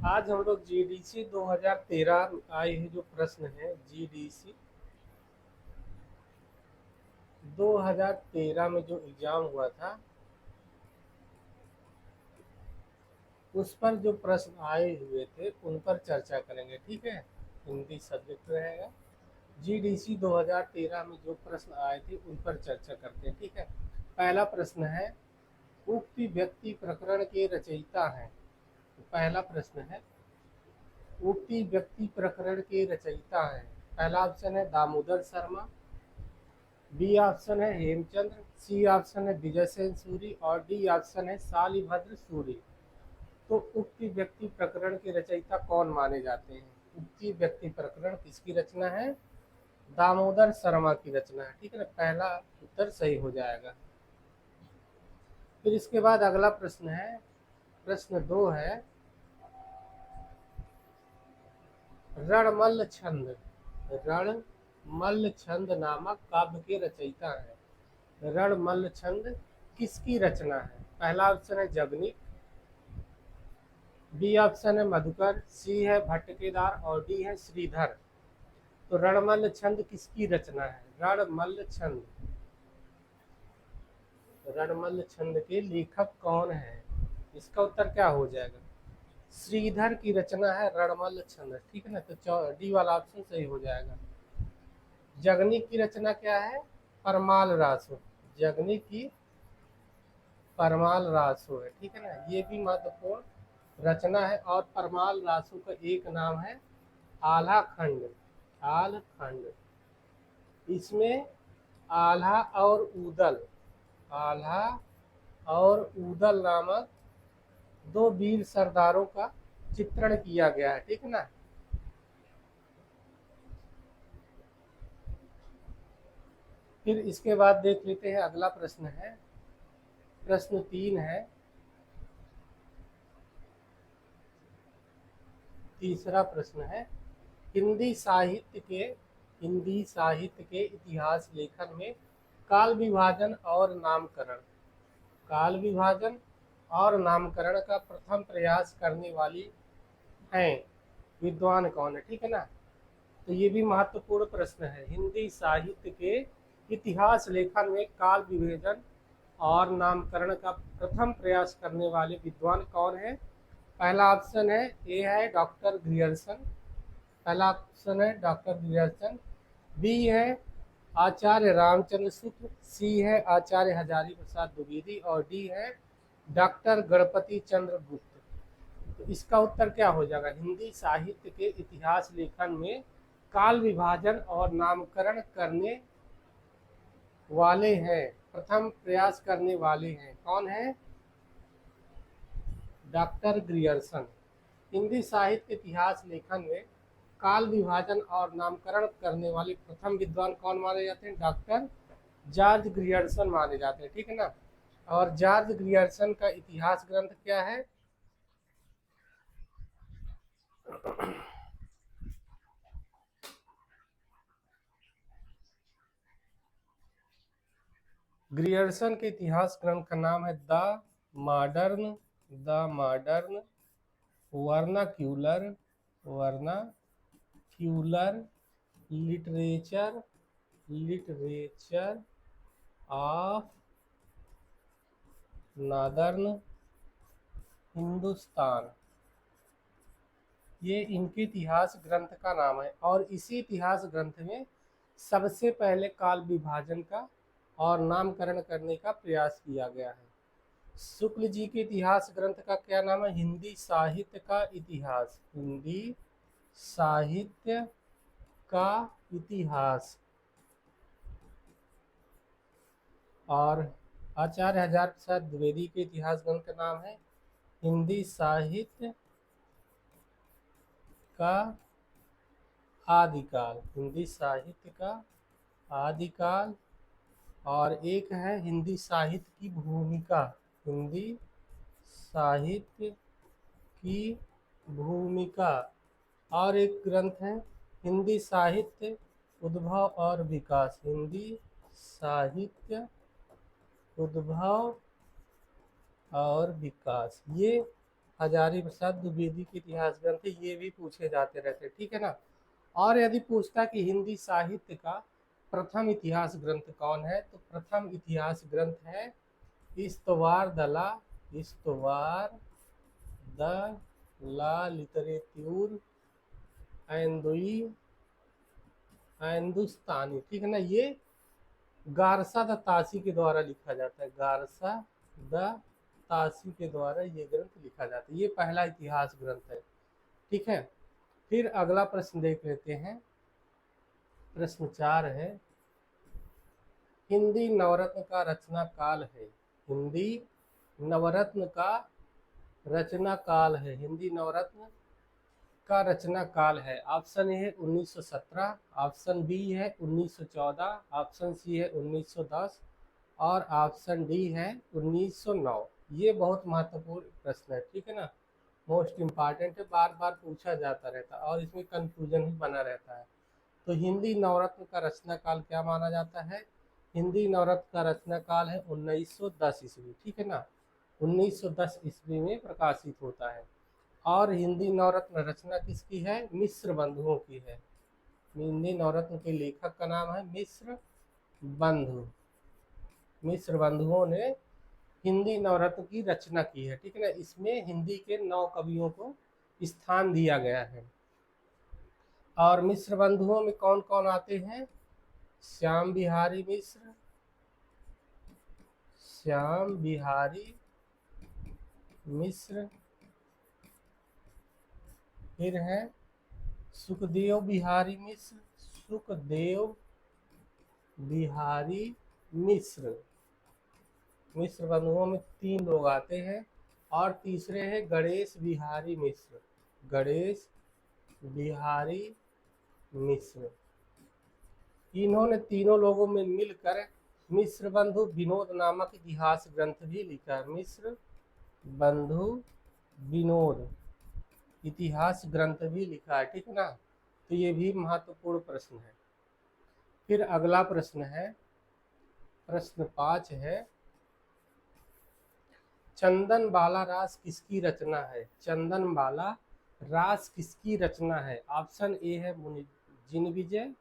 आज हम लोग जीडीसी 2013 आए हैं जो प्रश्न है जीडीसी 2013 में जो एग्जाम हुआ था उस पर जो प्रश्न आए हुए थे उन पर चर्चा करेंगे। ठीक है, हिंदी सब्जेक्ट रहेगा। जीडीसी 2013 में जो प्रश्न आए थे उन पर चर्चा करते हैं। ठीक है, पहला प्रश्न है उक्त व्यक्ति प्रकरण के रचयिता हैं। तो पहला प्रश्न है उक्त व्यक्ति प्रकरण के रचयिता हैं। पहला ऑप्शन है दामोदर शर्मा, बी ऑप्शन है हेमचंद्र, सी ऑप्शन है विजय सेन सूरी और डी ऑप्शन है शालिभद्र सूरी। तो उक्त व्यक्ति प्रकरण के रचयिता कौन माने जाते हैं? उक्त व्यक्ति प्रकरण किसकी रचना है? दामोदर शर्मा की रचना है। ठीक है ना, पहला उत्तर सही हो जाएगा। फिर इसके बाद अगला प्रश्न है, प्रश्न 2 है रणमल्ल छंद। रणमल्ल छंद नामक काव्य के रचयिता है। रणमल्ल छंद किसकी रचना है? पहला ऑप्शन है जगनी, बी ऑप्शन है मधुकर, सी है भट्टकेदार और डी है श्रीधर। तो रणमल्ल छंद किसकी रचना है? रणमल्ल छंद, रणमल्ल छंद के लेखक कौन है? इसका उत्तर क्या हो जाएगा? श्रीधर की रचना है रणमल्ल छंद। ठीक है ना, तो डी वाला ऑप्शन सही हो जाएगा। जगनी की रचना क्या है? परमाल रासो। जगनी की परमाल रासो है। ठीक है ना, ये भी महत्वपूर्ण रचना है। और परमाल रासो का एक नाम है आल्हा खंड। आल खंड, इसमें आल्हा और ऊदल, आल्हा और ऊदल नामक दो वीर सरदारों का चित्रण किया गया है। ठीक है ना। फिर इसके बाद देख लेते हैं अगला प्रश्न है, प्रश्न 3 है। तीसरा प्रश्न है हिंदी साहित्य के इतिहास लेखन में काल विभाजन और नामकरण, काल विभाजन और नामकरण का प्रथम प्रयास करने वाली हैं विद्वान कौन है? ठीक है ना, तो ये भी महत्वपूर्ण प्रश्न है। हिंदी साहित्य के इतिहास लेखन में काल विभाजन और नामकरण का प्रथम प्रयास करने वाले विद्वान कौन है? पहला ऑप्शन है ए है डॉक्टर ग्रियर्सन, पहला ऑप्शन है डॉक्टर ग्रियर्सन, बी है आचार्य रामचंद्र शुक्ल, सी है आचार्य हजारी प्रसाद द्विवेदी और डी है डॉक्टर गणपति चंद्र गुप्त। तो इसका उत्तर क्या हो जाएगा? हिंदी साहित्य के इतिहास लेखन में काल विभाजन और नामकरण करने वाले हैं, प्रथम प्रयास करने वाले हैं कौन है? Doctor Grierson. हिंदी साहित्य के इतिहास लेखन में काल विभाजन और नामकरण करने वाले प्रथम विद्वान कौन माने जाते हैं? डॉक्टर जॉर्ज ग्रियर्सन माने जाते हैं। ठीक है ना, और जॉर्ज ग्रियर्सन का इतिहास ग्रंथ क्या है? ग्रियर्सन के इतिहास ग्रंथ का नाम है modern the modern vernacular vernacular literature literature of northern Hindustan. ये इनके इतिहास ग्रंथ का नाम है। और इसी इतिहास ग्रंथ में सबसे पहले काल विभाजन का और नामकरण करने का प्रयास किया गया है। शुक्ल जी के इतिहास ग्रंथ का क्या नाम है? हिंदी साहित्य का इतिहास, हिंदी साहित्य का इतिहास। और आचार्य हजार प्रसाद द्विवेदी के इतिहास ग्रंथ का नाम है हिंदी साहित्य का आदिकाल, हिंदी साहित्य का आदिकाल। और एक है हिंदी साहित्य की भूमिका, हिंदी साहित्य की भूमिका। और एक ग्रंथ है हिंदी साहित्य उद्भव और विकास, हिंदी साहित्य उद्भव और विकास। ये हजारी प्रसाद द्विवेदी के इतिहास ग्रंथ है, ये भी पूछे जाते रहते, ठीक है ना। और यदि पूछता कि हिंदी साहित्य का प्रथम इतिहास ग्रंथ कौन है, तो प्रथम इतिहास ग्रंथ है इस्तवार द ला लिटरेट्यूर हिंदुस्तानी, ठीक है ना। ये गारसा द तासी के द्वारा लिखा जाता है, गारसा द तासी के द्वारा ये ग्रंथ लिखा जाता है। ये पहला इतिहास ग्रंथ है, ठीक है। फिर अगला प्रश्न देख लेते हैं। प्रश्न 4 है, हिंदी नवरत्न का रचना काल है। हिंदी नवरत्न का रचना काल है, हिंदी नवरत्न का रचना काल है। ऑप्शन ए है 1917, ऑप्शन बी है 1914, ऑप्शन सी है 1910 और ऑप्शन डी है 1909। ये बहुत महत्वपूर्ण प्रश्न है, ठीक है ना, मोस्ट इम्पॉर्टेंट है, बार बार पूछा जाता रहता है और इसमें कंफ्यूजन ही बना रहता है। तो हिंदी नवरत्न का रचना काल क्या माना जाता है? हिंदी नवरत्न का रचना काल है 1910 ईस्वी, ठीक है ना, 1910 ईस्वी में प्रकाशित होता है। और हिंदी नवरत्न रचना किसकी है? मिश्र बंधुओं की है। हिंदी नवरत्न के लेखक का नाम है मिश्र बंधु। मिश्र बंधुओं ने हिंदी नवरत्न की रचना की है, ठीक है ना। इसमें हिंदी के 9 कवियों को स्थान दिया गया है। और मिश्र बंधुओं में कौन कौन आते हैं? श्याम बिहारी मिश्र, श्याम बिहारी मिश्र, फिर है सुखदेव बिहारी मिश्र, सुखदेव बिहारी मिश्र। मिश्र बंधुओं में 3 लोग आते हैं। और तीसरे हैं गणेश बिहारी मिश्र, गणेश बिहारी मिश्र। इन्होंने तीनों लोगों में मिलकर मिश्र बंधु विनोद नामक इतिहास ग्रंथ भी लिखा है। मिश्र बंधु विनोद इतिहास ग्रंथ भी लिखा है, ठीक है ना। तो ये भी महत्वपूर्ण प्रश्न है। फिर अगला प्रश्न है, प्रश्न 5 है, चंदन बाला रास किसकी रचना है? चंदन बाला रास किसकी रचना है? ऑप्शन ए है जिनविजय,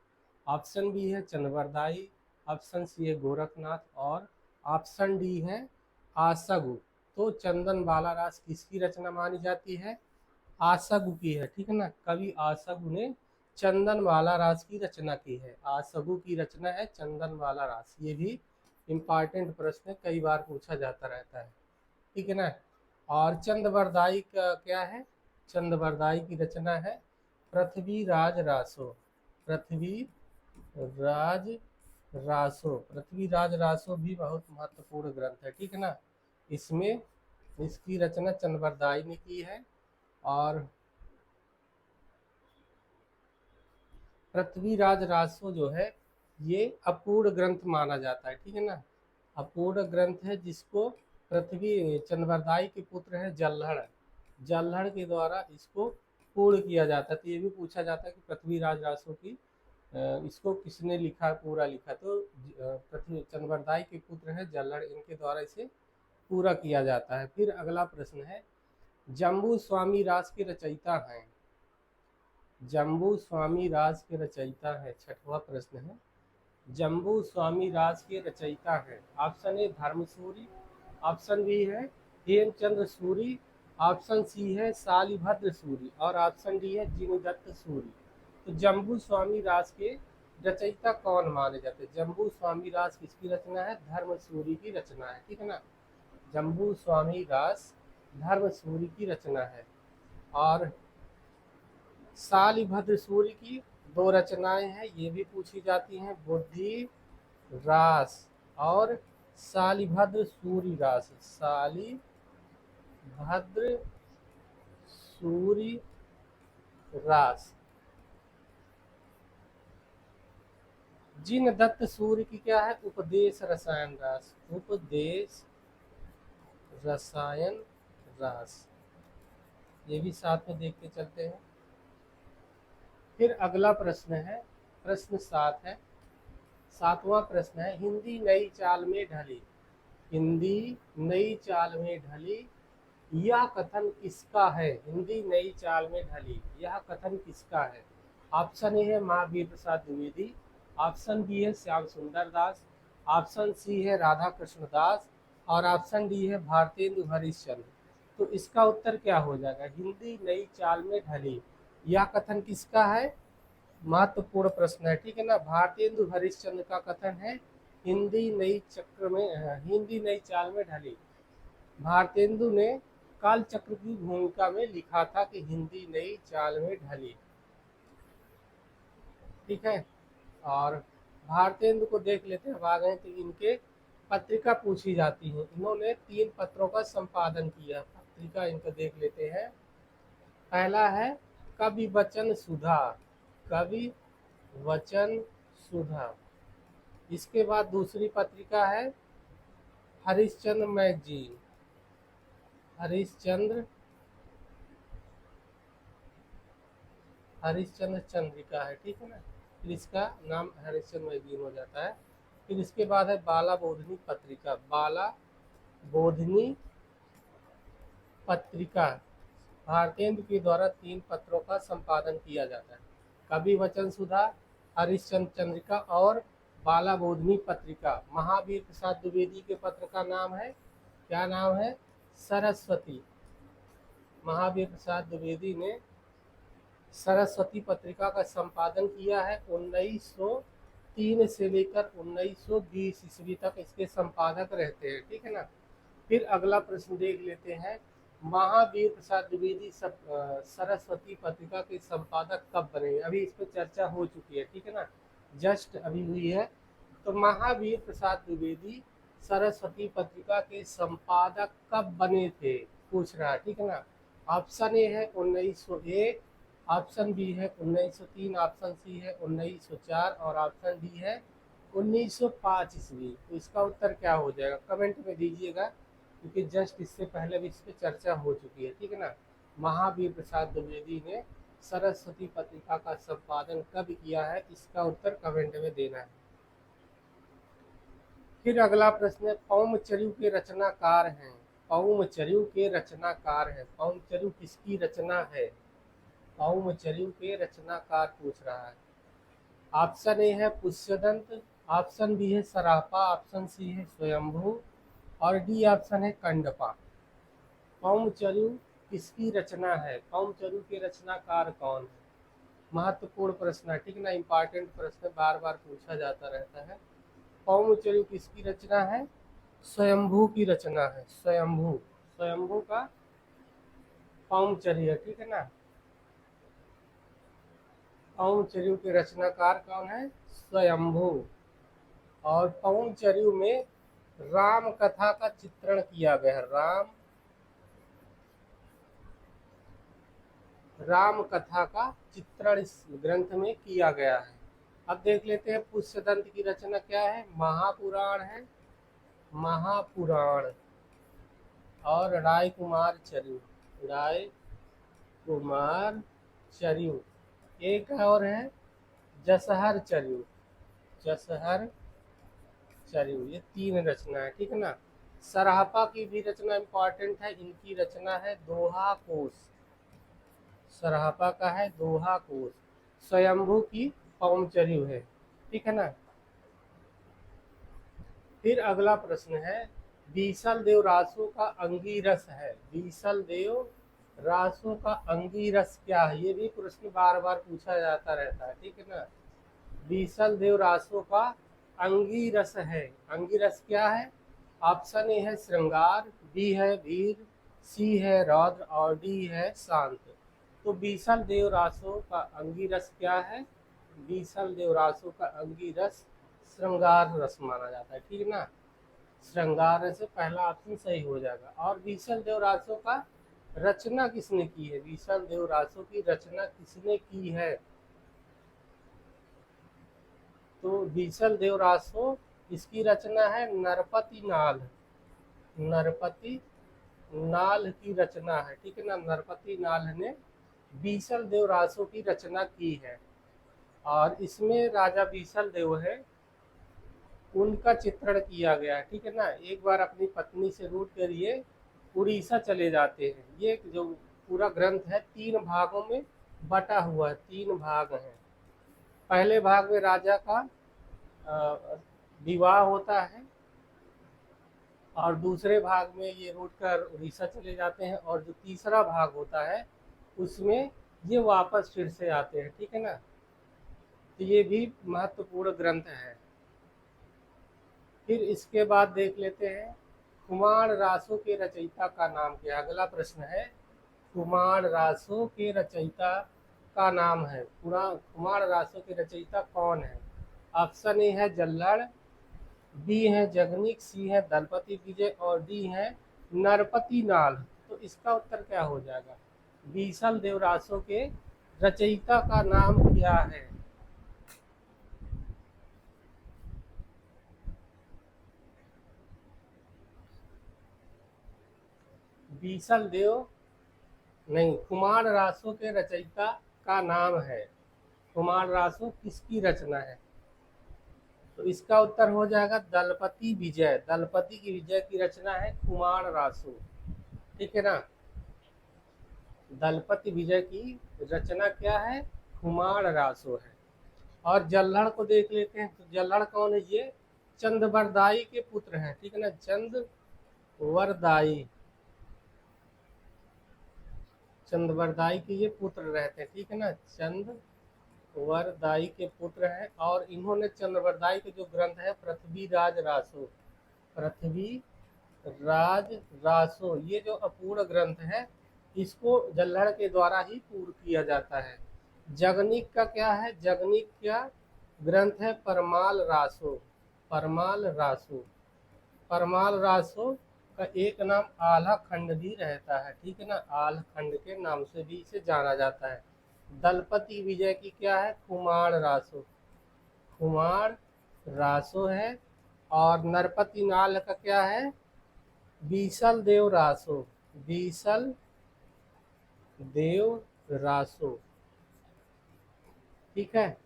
ऑप्शन बी है चंद्रवरदाई, ऑप्शन सी है गोरखनाथ और ऑप्शन डी है आशगु। तो चंदन बाला रास किसकी रचना मानी जाती है? आशगु की है, ठीक है ना। कवि आशगु ने चंदन बाला रास की रचना की है। आशगु की रचना है चंदन बाला रास। ये भी इम्पॉर्टेंट प्रश्न है, कई बार पूछा जाता रहता है, ठीक है ना। और चंद्रवरदाई का क्या है? चंद्रवरदाई की रचना है पृथ्वीराज रासो, पृथ्वीराज रासो। पृथ्वीराज रासो भी बहुत महत्वपूर्ण ग्रंथ है, ठीक है ना। इसमें इसकी रचना चंद्रवरदाई ने की है। और पृथ्वीराज रासो जो है ये अपूर्ण ग्रंथ माना जाता है, ठीक है ना। अपूर्ण ग्रंथ है जिसको पृथ्वी चंद्रवरदाई के पुत्र है जल्हड़ के द्वारा इसको पूर्ण किया जाता है। तो ये भी पूछा जाता है कि पृथ्वीराज रासो की इसको किसने लिखा, पूरा लिखा? तो पृथ्वी चंद्रवरदाई के पुत्र है जल्हड़, इनके द्वारा इसे पूरा किया जाता है। फिर अगला प्रश्न है, जम्बू स्वामी रास के रचयिता हैं। जम्बू स्वामी रास के रचयिता है, 6वां प्रश्न है, जम्बू स्वामी रास के रचयिता है। ऑप्शन ए धर्मसूरी, ऑप्शन बी है हेमचंद्र सूरी, ऑप्शन सी है शालिभद्र सूरी और ऑप्शन डी है जिनदत्त सूरी। तो जम्बू स्वामी रास के रचयिता कौन माने जाते हैं? जम्बू स्वामी रास किसकी रचना है? धर्मसूरी की रचना है, ठीक है ना। जम्बू स्वामी रास धर्मसूरी की रचना है। और शालिभद्र सूरी की 2 रचनाएं हैं, ये भी पूछी जाती हैं, बुद्धि रास और शालिभद्र सूरी रास। शालिभद्र सूरी रास। जिनदत्त सूरी की क्या है? उपदेश रसायन रास, उपदेश रसायन रास। ये भी साथ में देख के चलते हैं। फिर अगला प्रश्न है, प्रश्न 7 है, 7वां प्रश्न है, हिंदी नई चाल में ढली। हिंदी नई चाल में ढली यह कथन किसका है? हिंदी नई चाल में ढली, यह कथन किसका है? ऑप्शन ए है महावीर प्रसाद द्विवेदी, ऑप्शन बी है श्याम सुंदर दास, ऑप्शन सी है राधा कृष्ण दास और ऑप्शन डी है भारतेंदु हरिश्चंद्र। तो इसका उत्तर क्या हो जाएगा? हिंदी नई चाल में ढली, यह कथन किसका है? महत्वपूर्ण प्रश्न है, ठीक है ना। भारतेंदु हरिश्चंद्र का कथन है हिंदी नई चाल में ढली। भारतेंदु ने काल चक्र की भूमिका में लिखा था कि हिंदी नई चाल में ढली, ठीक है। और भारतेंदु को देख लेते हैं, अब आ गए तो इनके पत्रिका पूछी जाती है। इन्होंने 3 पत्रों का संपादन किया, पत्रिका इनका देख लेते हैं। पहला है कवि वचन सुधा, कवि वचन सुधा। इसके बाद दूसरी पत्रिका है हरिश्चंद्र मैगजीन, हरिश्चंद्र चंद्रिका है, ठीक है ना। फिर इसका नाम हरिश्चंद्र मैगजीन हो जाता है। फिर इसके बाद है बाला बोधनी पत्रिका, बाला बोधनी पत्रिका। भारतेंदु के द्वारा 3 पत्रों का संपादन किया जाता है, कवि वचन सुधा, हरिश्चंद्र चंद्रिका और बाला बोधनी पत्रिका। महावीर प्रसाद द्विवेदी के पत्र का नाम है, क्या नाम है? सरस्वती। महावीर प्रसाद द्विवेदी ने सरस्वती पत्रिका का संपादन किया है। 1903 से लेकर 1920 ईस्वी तक इसके संपादक रहते हैं, ठीक है ना। फिर अगला प्रश्न देख लेते हैं, महावीर प्रसाद द्विवेदी सरस्वती पत्रिका के संपादक कब बने? अभी इस पर चर्चा हो चुकी है, ठीक है ना, जस्ट अभी हुई है। तो महावीर प्रसाद द्विवेदी सरस्वती पत्रिका के संपादक कब बने थे, पूछ रहा है, ठीक है ना। ऑप्शन ए है 1901, ऑप्शन बी है 1903, ऑप्शन सी है 1904 और ऑप्शन डी है 1905 ईस्वी। तो इसका उत्तर क्या हो जाएगा? कमेंट में दीजिएगा, क्योंकि जस्ट इससे पहले भी इस पर चर्चा हो चुकी है, ठीक है ना। महावीर प्रसाद द्विवेदी ने सरस्वती पत्रिका का संपादन कब किया है, इसका उत्तर कमेंट में देना है। फिर अगला प्रश्न है, पौमचर्यु के रचनाकार हैं, पौमचर्यु के रचनाकार हैं। पौमचर्यु किसकी रचना है? पौमचर्यु के रचनाकार पूछ रहा है। ऑप्शन ए है पुष्यदंत, ऑप्शन बी है सरापा, ऑप्शन सी है स्वयंभू और डी ऑप्शन है कंडपा। पौमचर्यु किसकी रचना है? पौमचर्यु के रचनाकार कौन है? महत्वपूर्ण प्रश्न है, ठीक है ना, इंपॉर्टेंट प्रश्न बार बार पूछा जाता रहता है। पौमचर्यु किसकी रचना है? स्वयंभू की रचना है, स्वयंभू, स्वयंभू का पौमचर्य है, ठीक है ना। पौमचर्यु के रचनाकार कौन है? स्वयंभू। और पौमचर्यु में राम कथा का चित्रण किया गया है, राम कथा का चित्रण इस ग्रंथ में किया गया है। अब देख लेते हैं पुष्यदंत की रचना क्या है। महापुराण है, महापुराण। और राय कुमार चर्यु, राय कुमार चर्यु। एक और है जसहर चर्यु, जसहर चर्यु। ये 3 रचना है, ठीक है ना। सराहपा की भी रचना इंपॉर्टेंट है, इनकी रचना है दोहा कोश, सराहपा का है दोहा कोश। स्वयंभू की पौमचर्यु है, ठीक है ना। फिर अगला प्रश्न है, बीसल देव रासो का अंगीरस है, बीसल देव रासो का अंगीरस क्या है? ये भी प्रश्न बार बार पूछा जाता रहता है, ठीक है ना। बीसल देव रासो का अंगीरस है, अंगीरस क्या है? ऑप्शन ए है श्रृंगार, बी है वीर, सी है रौद्र और डी है शांत। तो बीसल देव रासो का अंगीरस क्या है? बीसल देव रासो का अंगीरस श्रृंगार रस माना जाता है, ठीक है ना। श्रृंगार से पहला ऑप्शन सही हो जाएगा। और बीसल देव रासो का रचना किसने की है? बीसल देव रासो की रचना किसने की है? तो बीसल देव रासो, इसकी रचना है नरपति नाल, नरपति नाल की रचना है, ठीक है ना। नरपति नाल ने बीसल देव रासो की रचना की है। और इसमें राजा बीसल देव है, उनका चित्रण किया गया है, ठीक है ना। एक बार अपनी पत्नी से रूठ करिए उड़ीसा चले जाते हैं। ये जो पूरा ग्रंथ है 3 भागों में बटा हुआ है, 3 भाग हैं। पहले भाग में राजा का विवाह होता है और दूसरे भाग में ये रूट कर उड़ीसा चले जाते हैं, और जो तीसरा भाग होता है उसमें ये वापस फिर से आते हैं। ठीक है ना, तो ये भी महत्वपूर्ण ग्रंथ है। फिर इसके बाद देख लेते हैं कुमार रासो के रचयिता का नाम क्या। अगला प्रश्न है कुमार रासो के रचयिता का नाम है। पूरा कुमार रासो के रचयिता कौन है? ऑप्शन ए है जल्लड़, बी है जगनिक, सी है दलपति विजय और डी है नरपति नाल। तो इसका उत्तर क्या हो जाएगा? बीसल देवरासो के रचयिता का नाम क्या है? बीसल देव नहीं, कुमार रासो के रचयिता का नाम है। कुमार रासो किसकी रचना है? तो इसका उत्तर हो जाएगा दलपति विजय। दलपति की विजय की रचना है कुमार रासो। ठीक है ना, दलपति विजय की रचना क्या है? कुमार रासो है। और जल्लड़ को देख लेते हैं। तो जल्लड़ कौन है? ये चंदवरदाई के पुत्र हैं। ठीक है ना, चंदवरदाई, चंदवरदाई के ये पुत्र रहते हैं। ठीक है ना, चंदवरदाई के पुत्र हैं। और इन्होंने चंदवरदाई के जो ग्रंथ है पृथ्वीराज रासो, पृथ्वीराज रासो, ये जो अपूर्ण ग्रंथ है इसको जल्लड़ के द्वारा ही पूर्ण किया जाता है। जगनिक का क्या है? जगनिक का ग्रंथ है परमाल रासो। परमाल रासो, परमाल रासो का एक नाम आल्हा खंड भी रहता है। ठीक है ना, आल्हा खंड के नाम से भी इसे जाना जाता है। दलपति विजय की क्या है? कुमार रासो, कुमार रासो है। और नरपति नाल का क्या है? बीसल देव रासो, बीसल देव रासो। ठीक है,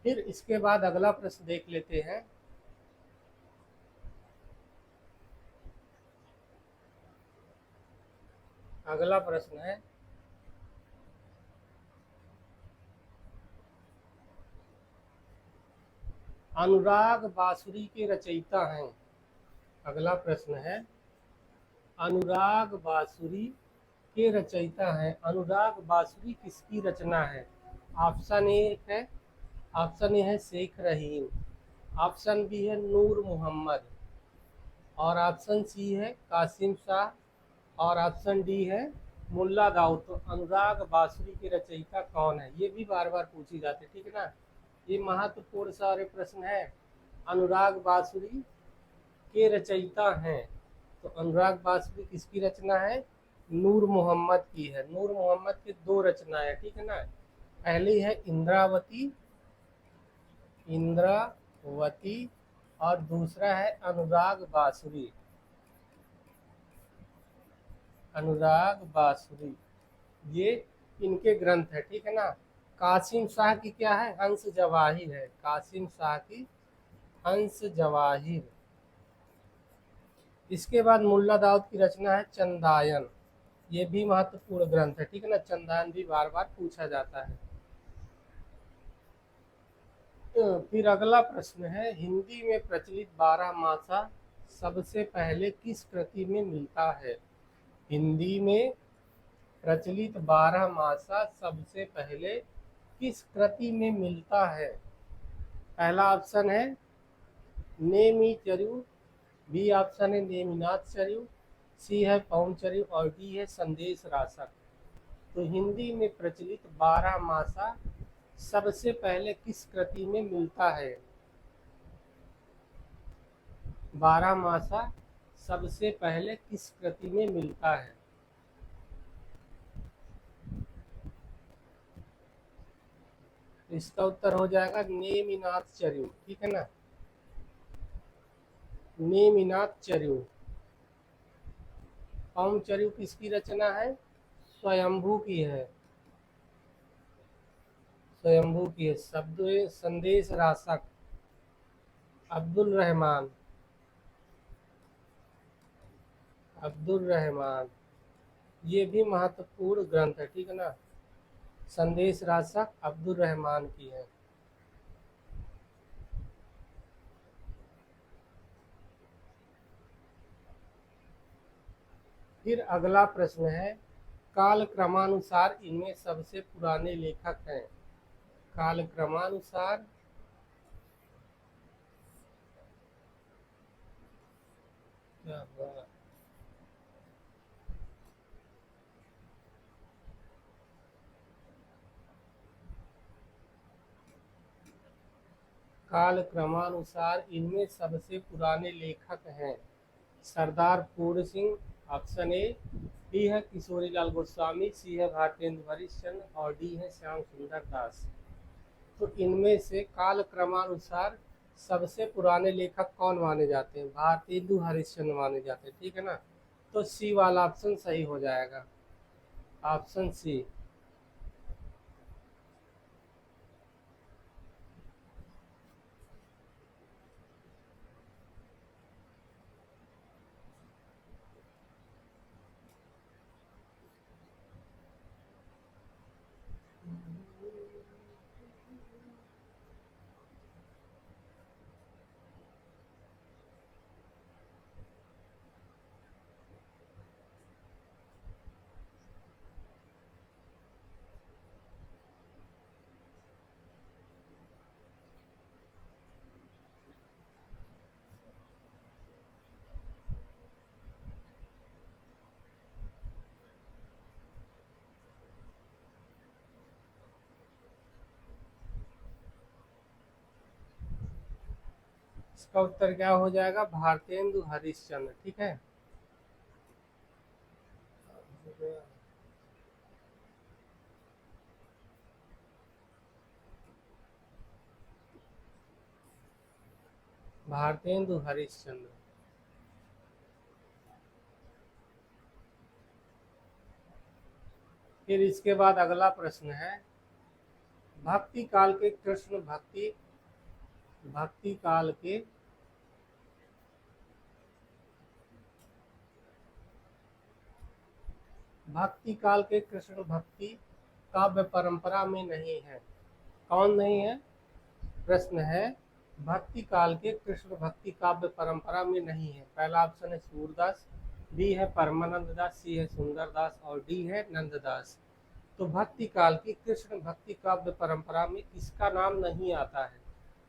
फिर इसके बाद अगला प्रश्न देख लेते हैं। अगला प्रश्न है अनुराग बांसुरी के रचयिता हैं। अगला प्रश्न है अनुराग बांसुरी के रचयिता हैं। अनुराग बांसुरी किसकी रचना है? ऑप्शन ए है शेख रहीम, ऑप्शन बी है नूर मोहम्मद, और ऑप्शन सी है कासिम शाह, और ऑप्शन डी है मुल्ला दाऊद। तो अनुराग बांसुरी के रचयिता कौन है? ये भी बार बार पूछी जाती है। ठीक है ना, ये महत्वपूर्ण सारे प्रश्न है। अनुराग बांसुरी के रचयिता हैं। तो अनुराग बांसुरी किसकी रचना है? नूर मोहम्मद की है। नूर मोहम्मद की 2 रचनाएं है। ठीक है ना, पहली है इंद्रावती, इंद्रावती, और दूसरा है अनुराग बांसुरी, अनुराग बांसुरी। ये इनके ग्रंथ है। ठीक है ना, कासिम शाह की क्या है? हंस जवाहिर है। कासिम शाह की हंस जवाहिर। इसके बाद मुल्ला दाऊद की रचना है चंदायन। ये भी महत्वपूर्ण ग्रंथ है। ठीक है ना, चंदायन भी बार बार पूछा जाता है। फिर अगला प्रश्न है हिंदी में प्रचलित 12 मासा सबसे पहले किस कृति में मिलता है? हिंदी में प्रचलित 12 मासा सबसे पहले किस कृति में मिलता है? पहला ऑप्शन है नेमिचर्यु, बी ऑप्शन है नेमिनाथ चर्यु, सी है पौंचर्यु और डी है संदेश राशक। तो हिंदी में प्रचलित 12 मासा सबसे पहले किस कृति में मिलता है? 12 मासा सबसे पहले किस कृति में मिलता है? तो इसका उत्तर हो जाएगा नेमिनाथ चर्यु। ठीक है ना, नेमिनाथ चर्यु। पौंचर्यु किसकी रचना है? स्वयंभू की है, स्वयंभू की है। शब्द संदेश राशक अब्दुल रहमान, अब्दुल रहमान, ये भी महत्वपूर्ण ग्रंथ है, ठीक है ना। संदेश राशक अब्दुल रहमान की है। फिर अगला प्रश्न है, काल क्रमानुसार इनमें सबसे पुराने लेखक हैं। काल क्रमानुसार क्या हुआ? काल क्रमानुसार इनमें सबसे पुराने लेखक हैं। सरदार पूर्ण सिंह, ऑप्शन ए। बी है किशोरी लाल गोस्वामी, सी है भारतेंदु हरिश्चंद्र और डी है श्याम सुंदर दास। तो इनमें से काल क्रमानुसार सबसे पुराने लेखक कौन माने जाते हैं? भारतेंदु हरिश्चंद्र माने जाते हैं, ठीक है ना। तो सी वाला ऑप्शन सही हो जाएगा, ऑप्शन सी। इसका उत्तर क्या हो जाएगा? भारतेंदु हरिश्चंद्र, ठीक है। भारतेंदु हरिश्चंद्र। फिर इसके बाद अगला प्रश्न है, भक्ति काल के कृष्ण भक्ति, भक्ति काल के भक्ति काल के कृष्ण भक्ति काव्य परंपरा में नहीं है। कौन नहीं है? प्रश्न है, भक्ति काल के कृष्ण भक्ति काव्य परंपरा में नहीं है। पहला ऑप्शन है सूरदास, बी है परमानंद दास, सी है सुंदर दास और डी है नंददास। तो भक्ति काल की कृष्ण भक्ति काव्य परंपरा में किसका नाम नहीं आता है?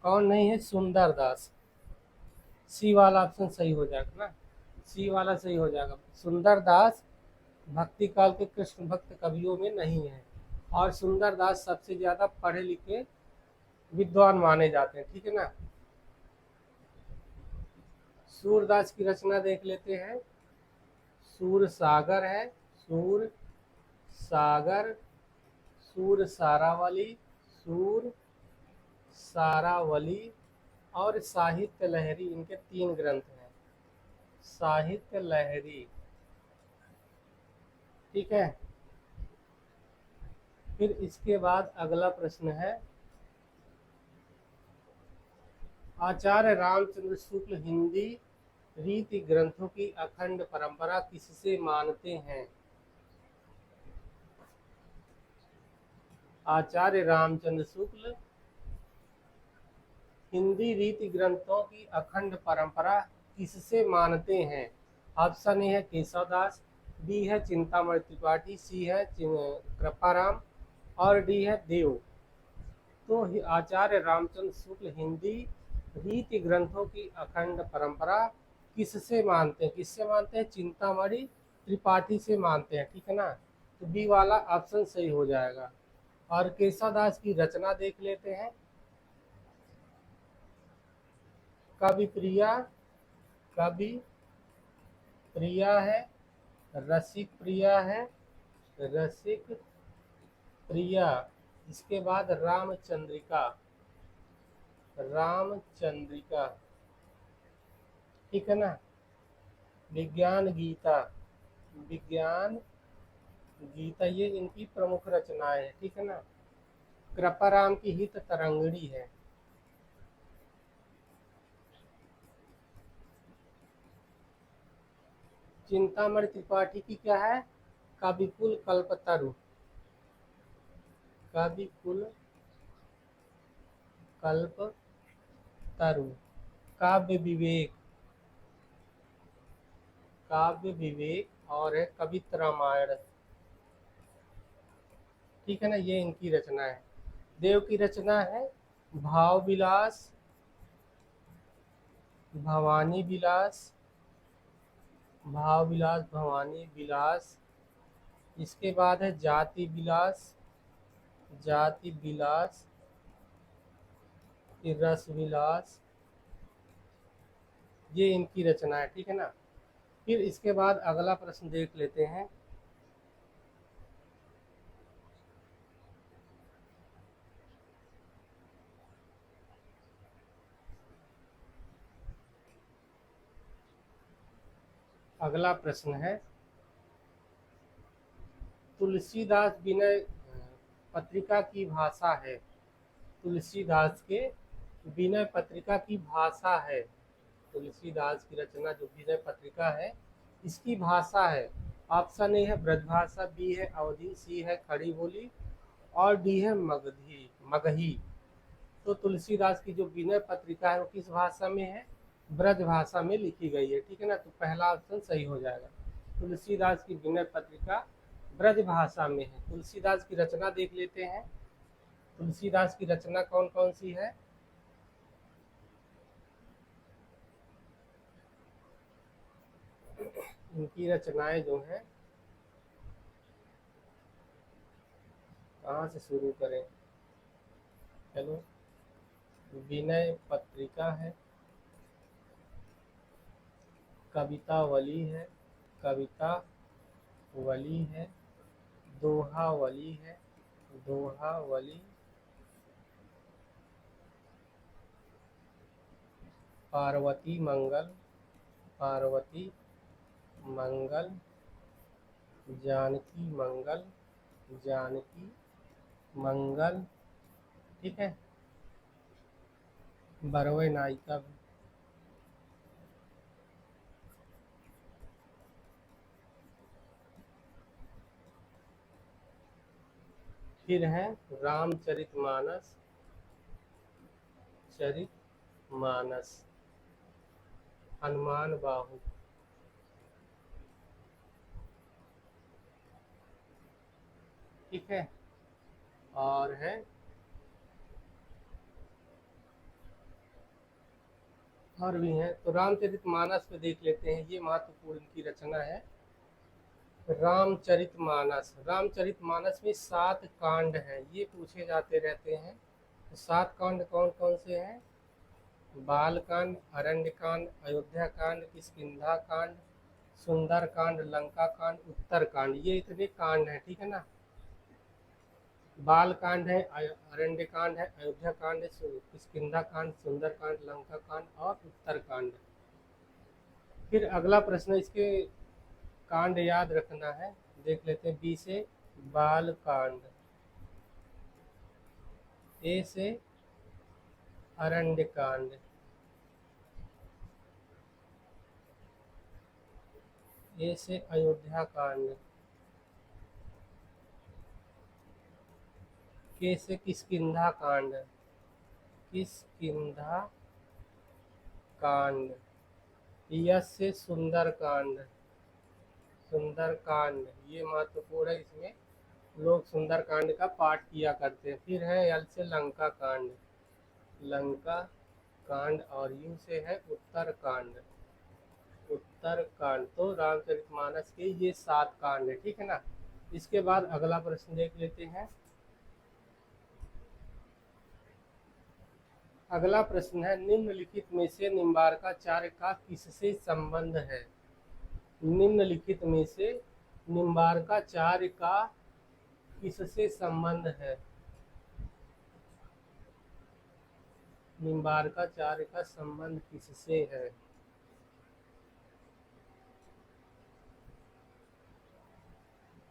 कौन नहीं है? सुंदर दास। सी वाला ऑप्शन सही हो जाएगा ना, सी वाला सही हो जाएगा। सुंदर दास भक्ति काल के कृष्ण भक्त कवियों में नहीं है और सुंदर दास सबसे ज्यादा पढ़े लिखे विद्वान माने जाते हैं, ठीक है ना। सूरदास की रचना देख लेते हैं। सूर सागर है, सूर सागर, सूर सारावली, सूर सारावली और साहित्य लहरी, इनके 3 ग्रंथ हैं। साहित्य लहरी, ठीक है। फिर इसके बाद अगला प्रश्न है, आचार्य रामचंद्र शुक्ल हिंदी रीति ग्रंथों की अखंड परंपरा किससे मानते हैं? आचार्य रामचंद्र शुक्ल हिंदी रीति ग्रंथों की अखंड परंपरा किससे मानते हैं? ऑप्शन ए है केशवदास, बी है चिंतामणि त्रिपाठी, सी है कृपाराम और डी है देव। तो आचार्य रामचंद्र शुक्ल हिंदी रीति ग्रंथों की अखंड परंपरा किससे मानते हैं? किससे मानते हैं? चिंतामणि त्रिपाठी से मानते हैं, ठीक है ना। तो बी वाला ऑप्शन सही हो जाएगा। और केशवदास की रचना देख लेते हैं। कवि प्रिया, कवि प्रिया है, रसिक प्रिया है, रसिक प्रिया। इसके बाद रामचंद्रिका, रामचंद्रिका, ठीक है ना। विज्ञान गीता, विज्ञान गीता, ये इनकी प्रमुख रचनाएं हैं, ठीक है ना। कृपाराम की हित तरंगिणी है। चिंतामणि त्रिपाठी की क्या है? कविकुल कल्पतरु। कविकुल कल्पतरु। काव्य विवेक। काव्य विवेक और है कवित रामायण। ठीक है ना, ये इनकी रचना है। देव की रचना है भाव विलास, भवानी विलास, भाव विलास, भवानी विलास। इसके बाद है जाति विलास, जाति विलास, फिर रस विलास। ये इनकी रचना है, ठीक है ना। फिर इसके बाद अगला प्रश्न देख लेते हैं। अगला प्रश्न है तुलसीदास विनय पत्रिका की भाषा है। तुलसीदास के विनय पत्रिका की भाषा है। तुलसीदास की रचना जो विनय पत्रिका है, इसकी भाषा है। ऑप्शन ए है ब्रजभाषा, बी है अवधी, सी है खड़ी बोली और डी है मगधी मगही। तो तुलसीदास की जो विनय पत्रिका है वो किस भाषा में है? ब्रज भाषा में लिखी गई है, ठीक है ना। तो पहला ऑप्शन सही हो जाएगा। तुलसीदास की विनय पत्रिका ब्रज भाषा में है। तुलसीदास की रचना देख लेते हैं। तुलसीदास की रचना कौन कौन सी है? इनकी रचनाएं जो हैं, कहाँ से शुरू करें? चलो, विनय पत्रिका है, कवितावली है, कवितावली है, दोहावली है, दोहावली, पार्वती मंगल, पार्वती मंगल, जानकी मंगल, जानकी मंगल, ठीक है, बरवे नायिका भी। फिर है रामचरितमानस, चरितमानस, हनुमान बाहु, ठीक है। और है और भी हैं, तो रामचरितमानस पे देख लेते हैं। ये महत्वपूर्ण की रचना है रामचरितमानस। रामचरितमानस में 7 कांड हैं, ये पूछे जाते रहते हैं। तो 7 कांड कौन कौन से हैं? बाल कांड, अरण्य कांड, अयोध्या कांड, किष्किंधा कांड, सुंदर कांड, लंका कांड, उत्तर कांड। ये इतने कांड हैं, ठीक है ना। बाल कांड है, अरण्य कांड है, अयोध्या कांड है, किष्किंधा कांड, सुंदर कांड, लंका कांड और उत्तर कांड। फिर अगला प्रश्न, इसके कांड याद रखना है। देख लेते हैं। बी से बाल कांड, ए से अरण्य कांड, ए से अयोध्या कांड, के से किष्किंधा कांड, किष्किंधा कांड, यस से सुंदर कांड, सुंदर कांड। ये महत्वपूर्ण है, इसमें लोग सुंदर कांड का पाठ किया करते हैं। फिर है यल से लंका कांड, लंका कांड और यू से है उत्तर कांड, उत्तर कांड। तो रामचरितमानस के ये 7 कांड है, ठीक है ना। इसके बाद अगला प्रश्न देख लेते हैं। अगला प्रश्न है निम्नलिखित में से निम्बार्काचार्य का किससे संबंध है? निम्नलिखित में से निम्बार्काचार्य का किससे संबंध है? निम्बार्काचार्य का संबंध किससे है?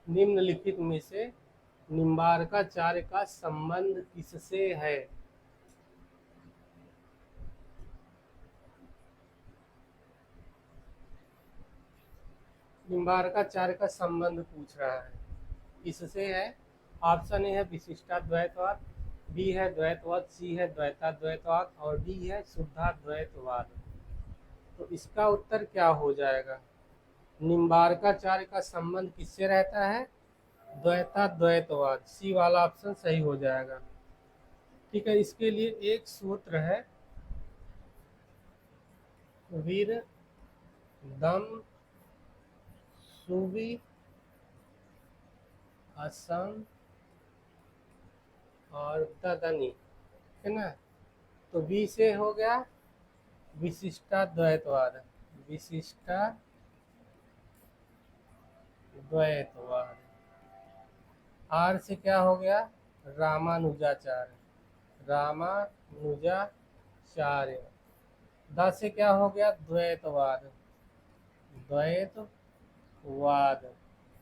निम्नलिखित में से निम्बार्काचार्य का संबंध किससे है? निम्बार्काचार्य का संबंध पूछ रहा है। इससे है ऑप्शन ए है विशिष्टाद्वैतवाद, बी है द्वैतवाद, सी है द्वैताद्वैतवाद और डी है शुद्धाद्वैतवाद। तो इसका उत्तर क्या हो जाएगा? निम्बार्काचार्य का संबंध किससे रहता है? द्वैताद्वैतवाद। सी वाला ऑप्शन सही हो जाएगा। ठीक है, इसके लिए एक सूत्र है, वीर दम सुवि असम और ददनी, है ना। तो बी से हो गया विशिष्टाद्वैतवाद, विशिष्टाद्वैतवाद। आर से क्या हो गया? रामानुजाचार्य, रामानुजाचार्य। द से क्या हो गया? द्वैतवाद, द्वैतवाद।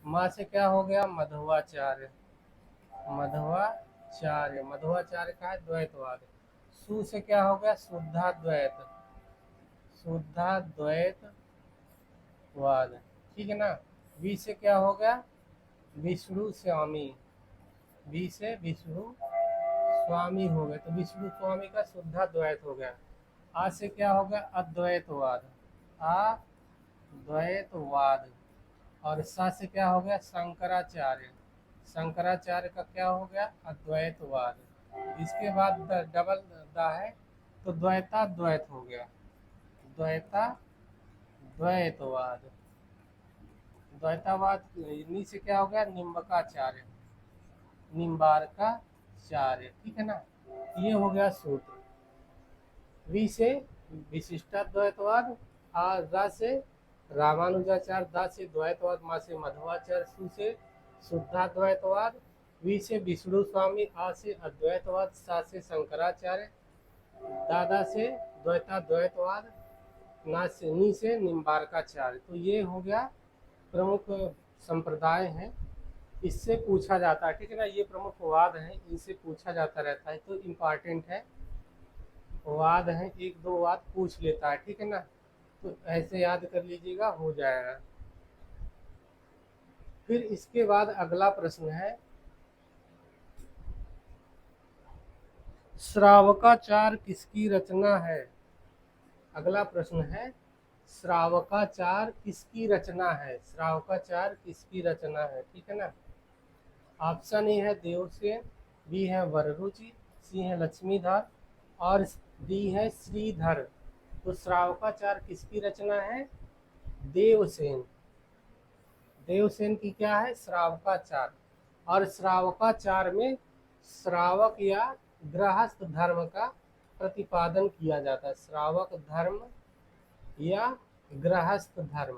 माँ से क्या हो गया? मध्वाचार्य, मध्वाचार्य। मध्वाचार्य का है द्वैतवाद। सु से क्या हो गया? शुद्धाद्वैत, शुद्धाद्वैतवाद। ठीक है ना। वी से क्या हो गया? विष्णु स्वामी, वी से विष्णु स्वामी हो गए, तो विष्णु स्वामी का शुद्धाद्वैत हो गया। आ से क्या हो गया? अद्वैतवाद, अद्वैतवाद। और सा से क्या हो गया? शंकराचार्य, शंकराचार्य का क्या हो गया? अद्वैतवाद। इसके बाद डबल दा है तो द्वैताद्वैत हो गया, द्वैताद्वैतवाद। द्वैतावाद नी से क्या हो गया? निम्बकाचार्य, निम्बार्काचार्य। ठीक है ना। ये हो गया सूत्र। वी से विशिष्टाद्वैतवाद, रा से रामानुजाचार्य, दा से द्वैतवाद, मा से मध्वाचार्य, सु से शुद्धाद्वैतवाद, वी से विष्णु स्वामी, आ से अद्वैतवाद, सा से शंकराचार्य, दादा से द्वैताद्वैतवाद, ना से नी से निम्बार्काचार्य। तो ये हो गया प्रमुख संप्रदाय हैं, इससे पूछा जाता है। ठीक है ना। ये प्रमुख वाद हैं, इनसे पूछा जाता रहता है, तो इम्पॉर्टेंट है। वाद हैं, एक दो वाद पूछ लेता है। ठीक है ना। तो ऐसे याद कर लीजिएगा, हो जाएगा। फिर इसके बाद अगला प्रश्न है, श्रावकाचार किसकी रचना है? अगला प्रश्न है, श्रावकाचार किसकी रचना है? श्रावकाचार किसकी रचना है? ठीक है ना। ऑप्शन ए है देवसेन, बी है वररुचि, सी है लक्ष्मीधर और डी है श्रीधर। तो श्रावकाचार किसकी रचना है? देवसेन। देवसेन की क्या है? श्रावकाचार। और श्रावकाचार में श्रावक या गृहस्थ धर्म का प्रतिपादन किया जाता है। श्रावक धर्म या गृहस्थ धर्म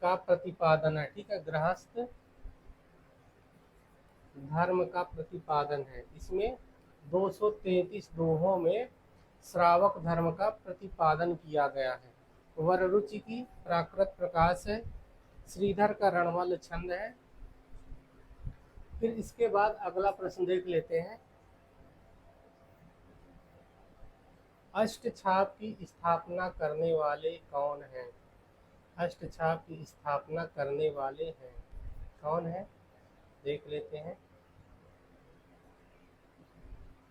का प्रतिपादन है। ठीक है, गृहस्थ धर्म का प्रतिपादन है। इसमें 233 दोहों में श्रावक धर्म का प्रतिपादन किया गया है। वररुचि की प्राकृत प्रकाश है, श्रीधर का रणवल छंद है। फिर इसके बाद अगला प्रश्न देख लेते हैं, अष्टछाप की स्थापना करने वाले कौन हैं? अष्टछाप की स्थापना करने वाले हैं कौन है? देख लेते हैं।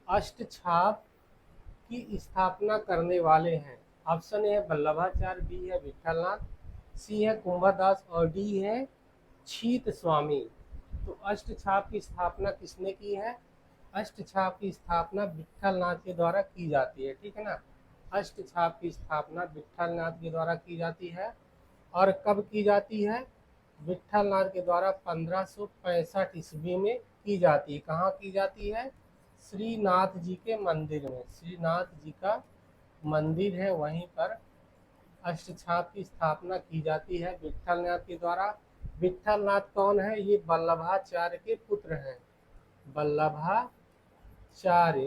अष्टछाप की स्थापना करने वाले हैं, ऑप्शन ए है वल्लभाचार्य, बी है विठलनाथ, सी है कुंभदास और डी है छीत स्वामी। तो अष्टछाप की स्थापना किसने की है? अष्टछाप की स्थापना विठलनाथ के द्वारा की जाती है। ठीक है ना। अष्टछाप की स्थापना विठलनाथ के द्वारा की जाती है। और कब की जाती है? विठलनाथ के द्वारा 1565 ईस्वी में की जाती है। कहाँ की जाती है? श्रीनाथ जी के मंदिर में। श्रीनाथ जी का मंदिर है, वहीं पर अष्टछाप की स्थापना की जाती है विठलनाथ के द्वारा। विठलनाथ कौन है? ये वल्लभाचार्य के पुत्र हैं, वल्लभाचार्य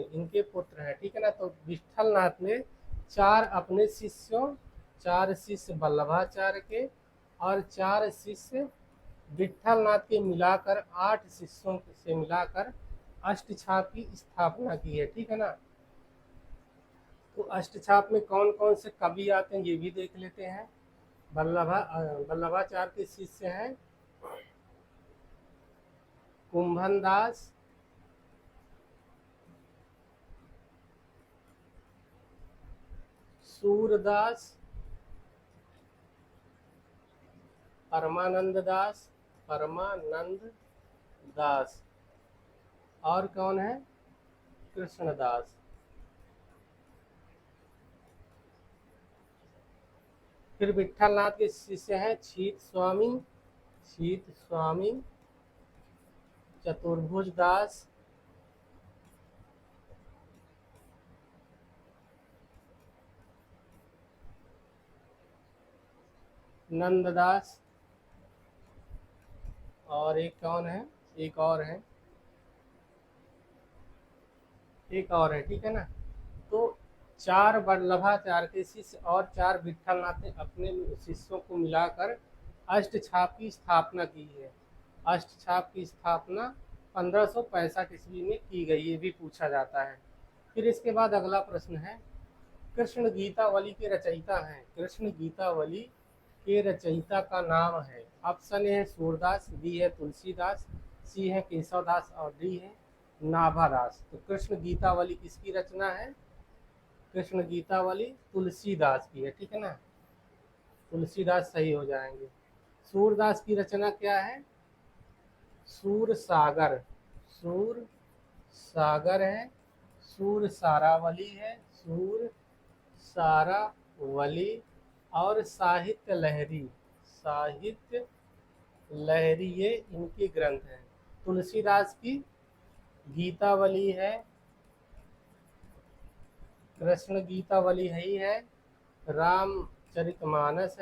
इनके पुत्र हैं। ठीक है ना। तो विठलनाथ ने चार अपने शिष्यों, 4 शिष्य वल्लभाचार्य के और 4 शिष्य विठलनाथ के मिलाकर 8 शिष्यों से मिलाकर अष्टछाप की स्थापना की है। ठीक है ना। तो अष्टछाप में कौन कौन से कवि आते हैं ये भी देख लेते हैं। वल्लभाचार्य के शिष्य हैं कुंभन दास, सूरदास, परमानंद दास, और कौन है? कृष्णदास। फिर विठलनाथ के शिष्य हैं शीत स्वामी, चतुर्भुज दास, नंददास, और एक कौन है? एक और है, ठीक है ना। तो 4 वल्लभाचार्य के शिष्य और 4 विठलनाथ ने अपने शिष्यों को मिलाकर अष्टछाप की स्थापना की है। अष्टछाप की स्थापना 1565 ईस्वी में की गई, ये भी पूछा जाता है। फिर इसके बाद अगला प्रश्न है, कृष्ण गीतावली के रचयिता हैं। कृष्ण गीतावली के रचयिता का नाम है। ऑप्शन ए है सूरदास, बी है तुलसीदास, सी है केशवदास और डी है नाभादास। तो कृष्ण गीतावली किसकी रचना है? कृष्ण गीतावली तुलसीदास की है, ठीक है ना। तुलसीदास सही हो जाएंगे। सूरदास की रचना क्या है? सूर सागर है, सूर सारावली है, सूर सारावली, और साहित्य लहरी ये इनके ग्रंथ हैं। तुलसीदास की गीतावली है, कृष्ण गीतावली है, रामचरितमानस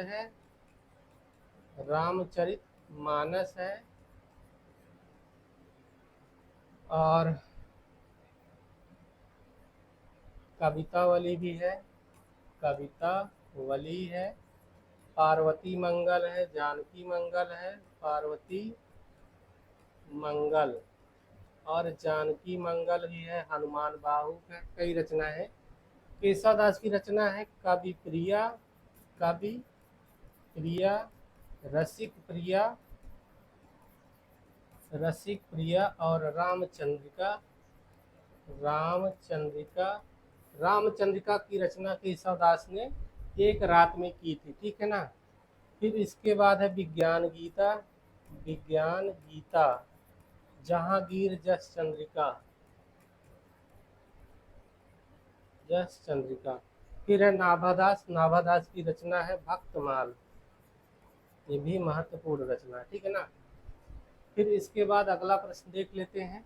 है, और कवितावली भी है, पार्वती मंगल है, जानकी मंगल है, पार्वती मंगल और जानकी मंगल भी है, हनुमान बाहु है, कई रचना है। केशवदास की रचना है कवि प्रिया, रसिक प्रिया और रामचंद्रिका की रचना केशवदास ने एक रात में की थी, ठीक है ना। फिर इसके बाद है विज्ञान गीता जहांगीर जस चंद्रिका। फिर है नाभादास की रचना है भक्तमाल, ये भी महत्वपूर्ण रचना है, ठीक है ना। फिर इसके बाद अगला प्रश्न देख लेते हैं।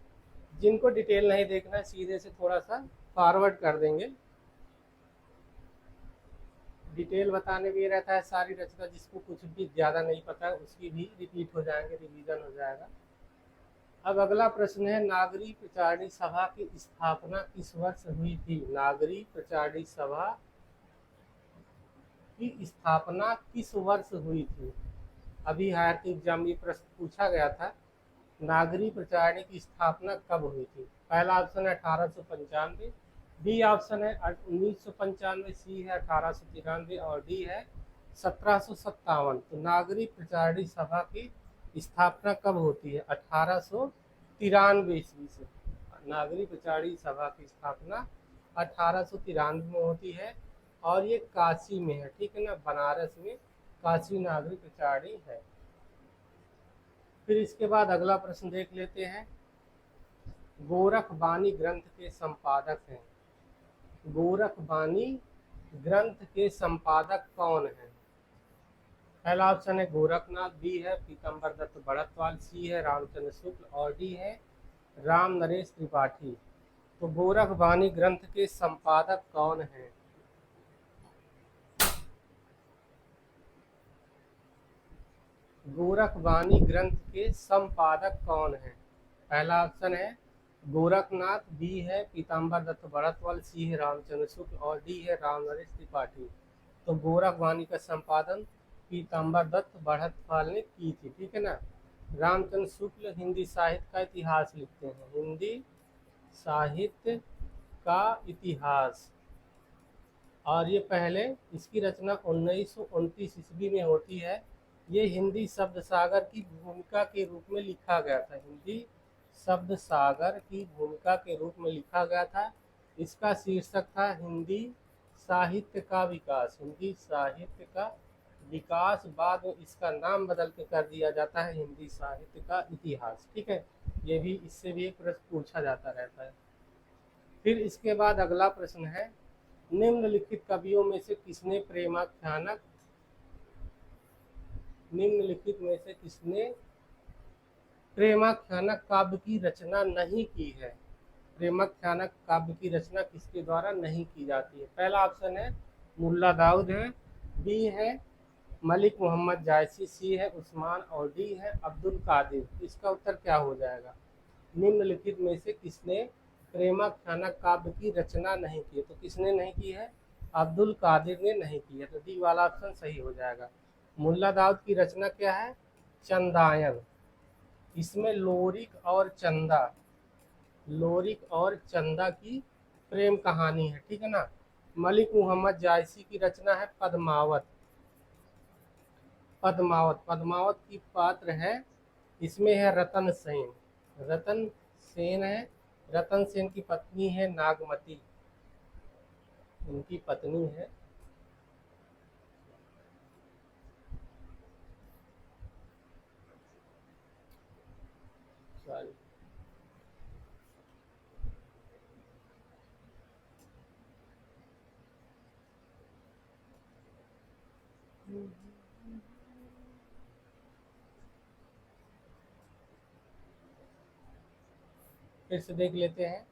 जिनको डिटेल नहीं देखना सीधे से थोड़ा सा फॉरवर्ड कर देंगे। डिटेल बताने भी रहता है सारी रचना, जिसको कुछ भी ज़्यादा नहीं पता है उसकी भी रिपीट हो जाएंगे, रिवीजन हो जाएगा। अब अगला प्रश्न है, नागरी प्रचारणी सभा की स्थापना किस वर्ष हुई थी? नागरी प्रचारणी सभा की स्थापना किस वर्ष हुई थी? अभी हायर के एग्जाम में प्रश्न पूछा गया था, नागरी प्रचारणी की स्थापना कब हुई थी? पहला ऑप्शन है 1895, बी ऑप्शन है 1995, सी है 1893 और डी है 1757। तो नागरी प्रचारणी सभा की स्थापना कब होती है? 1893 ईस्वी से नागरी प्रचारणी सभा की स्थापना 1893 में होती है, और ये काशी में है, ठीक है ना, बनारस में काशी नागरी प्रचारणी है। फिर इसके बाद अगला प्रश्न देख लेते हैं, गोरखबानी ग्रंथ के संपादक हैं। गोरखबानी ग्रंथ के संपादक कौन है? पहला ऑप्शन है गोरखनाथ, बी है पीतम्बर दत्त बड़तवाल, सी है रामचंद्र शुक्ल और डी है राम नरेश त्रिपाठी। तो गोरखबानी ग्रंथ के संपादक कौन है? गोरखबानी ग्रंथ के संपादक कौन है? पहला ऑप्शन है गोरखनाथ, बी है पीताम्बर दत्त बड़तवाल, सी है रामचंद्र शुक्ल और डी है राम नरेश त्रिपाठी। तो गोरखबानी का संपादन पीताम्बर दत्त बड़तवाल ने की थी, ठीक है ना। रामचंद्र शुक्ल हिंदी साहित्य का इतिहास लिखते हैं, हिंदी साहित्य का इतिहास। और ये पहले इसकी रचना 1929 ईस्वी में होती है। ये हिंदी शब्द सागर की भूमिका के रूप में लिखा गया था। हिंदी शब्द सागर की भूमिका के रूप में लिखा गया था। इसका शीर्षक था हिंदी साहित्य का विकास। हिंदी साहित्य का विकास। बाद में इसका नाम बदल के कर दिया जाता है हिंदी साहित्य का इतिहास। ठीक है, ये भी इससे भी एक प्रश्न पूछा जाता रहता है। फिर इसके बाद अगला प्रश्न है, निम्नलिखित कवियों में से किसने प्रेमाख्यानक निम्नलिखित में से किसने प्रेमाख्यानक काव्य की रचना नहीं की है? प्रेमाख्यानक काव्य की रचना किसके द्वारा नहीं की जाती है? पहला ऑप्शन है मुल्ला दाऊद है, बी है मलिक मोहम्मद जायसी, सी है उस्मान और डी है अब्दुल कादिर। इसका उत्तर क्या हो जाएगा? निम्नलिखित में से किसने प्रेमाख्यानक काव्य की रचना नहीं की है? तो किसने नहीं की है? अब्दुल कादिर ने नहीं की है। तो डी वाला ऑप्शन सही हो जाएगा। मुल्ला दाऊद की रचना क्या है? चंदायन। इसमें लोरिक और चंदा की प्रेम कहानी है। ठीक है ना। मलिक मोहम्मद जायसी की रचना है पद्मावत। पद्मावत की पात्र है, इसमें है रतन सेन। रतन सेन है। रतन सेन की पत्नी है नागमती। उनकी पत्नी है। सॉरी, फिर से देख लेते हैं।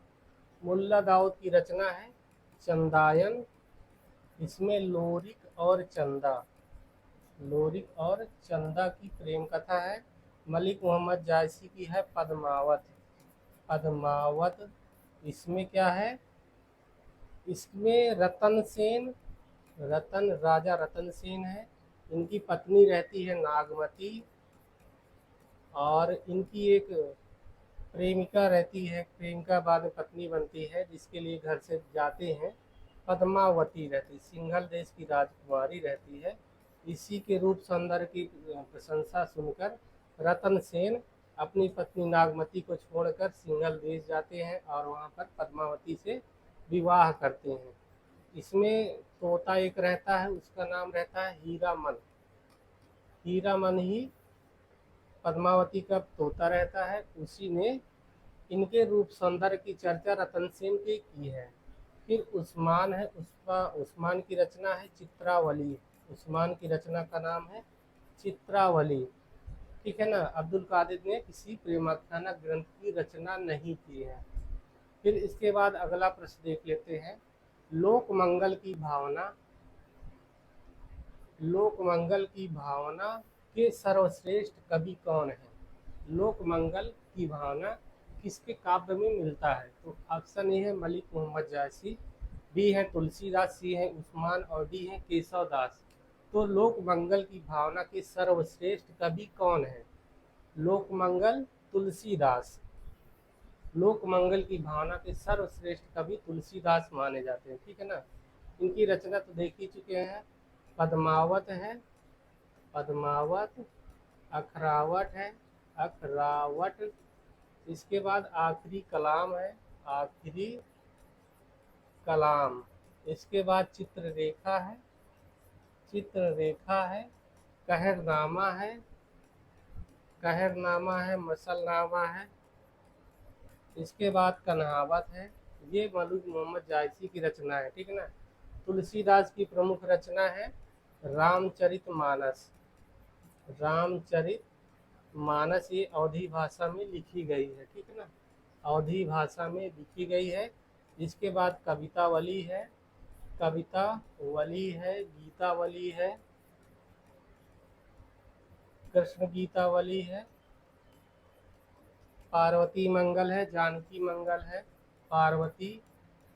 मुल्ला दाऊद की रचना है चंदायन। इसमें लोरिक और चंदा की प्रेम कथा है। मलिक मोहम्मद जायसी की है पद्मावत। इसमें क्या है? इसमें राजा रतन सेन है। इनकी पत्नी रहती है नागमती और इनकी एक प्रेमिका रहती है। प्रेमिका बाद में पत्नी बनती है, जिसके लिए घर से जाते हैं। पद्मावती रहती, सिंघल देश की राजकुमारी रहती है। इसी के रूप सौंदर्य की प्रशंसा सुनकर रतन सेन अपनी पत्नी नागमती को छोड़कर सिंघल देश जाते हैं और वहाँ पर पद्मावती से विवाह करते हैं। इसमें तोता एक रहता है, उसका नाम रहता है हीरामन। हीरामन ही पद्मावती का तोता रहता है। उसी ने इनके रूप सौंदर्य की चर्चा रतन सेन के की है। फिर उस्मान है। उस्मान की रचना है चित्रावली। उस्मान की रचना का नाम है चित्रावली। ठीक है ना। अब्दुल कादिर ने किसी प्रेमाख्यानक ग्रंथ की रचना नहीं की है। फिर इसके बाद अगला प्रश्न देख लेते हैं। लोकमंगल की भावना के सर्वश्रेष्ठ कवि कौन है? लोकमंगल की भावना किसके काव्य में मिलता है? तो ऑप्शन ए है मलिक मोहम्मद जायसी, बी है तुलसीदास, सी है उस्मान और डी है केशव दास। तो लोकमंगल की भावना के सर्वश्रेष्ठ कवि कौन है? लोकमंगल तुलसीदास। लोकमंगल की भावना के सर्वश्रेष्ठ कवि तुलसीदास माने जाते हैं। ठीक है ना। इनकी रचना तो देख ही चुके हैं। पद्मावत है, पद्मावत, अखरावट है, अखरावट। इसके बाद आखिरी कलाम है, आखिरी कलाम। इसके बाद चित्ररेखा है, कहरनामा है, मसलनामा है। इसके बाद कन्हावत है। ये मलिक मोहम्मद जायसी की रचना है। ठीक है ना। तुलसीदास की प्रमुख रचना है रामचरितमानस। रामचरितमानस ये अवधी भाषा में लिखी गई है। ठीक है ना। अवधी भाषा में लिखी गई है। इसके बाद कवितावली है, गीतावली है, कृष्ण गीतावली है, पार्वती मंगल है, जानकी मंगल है, पार्वती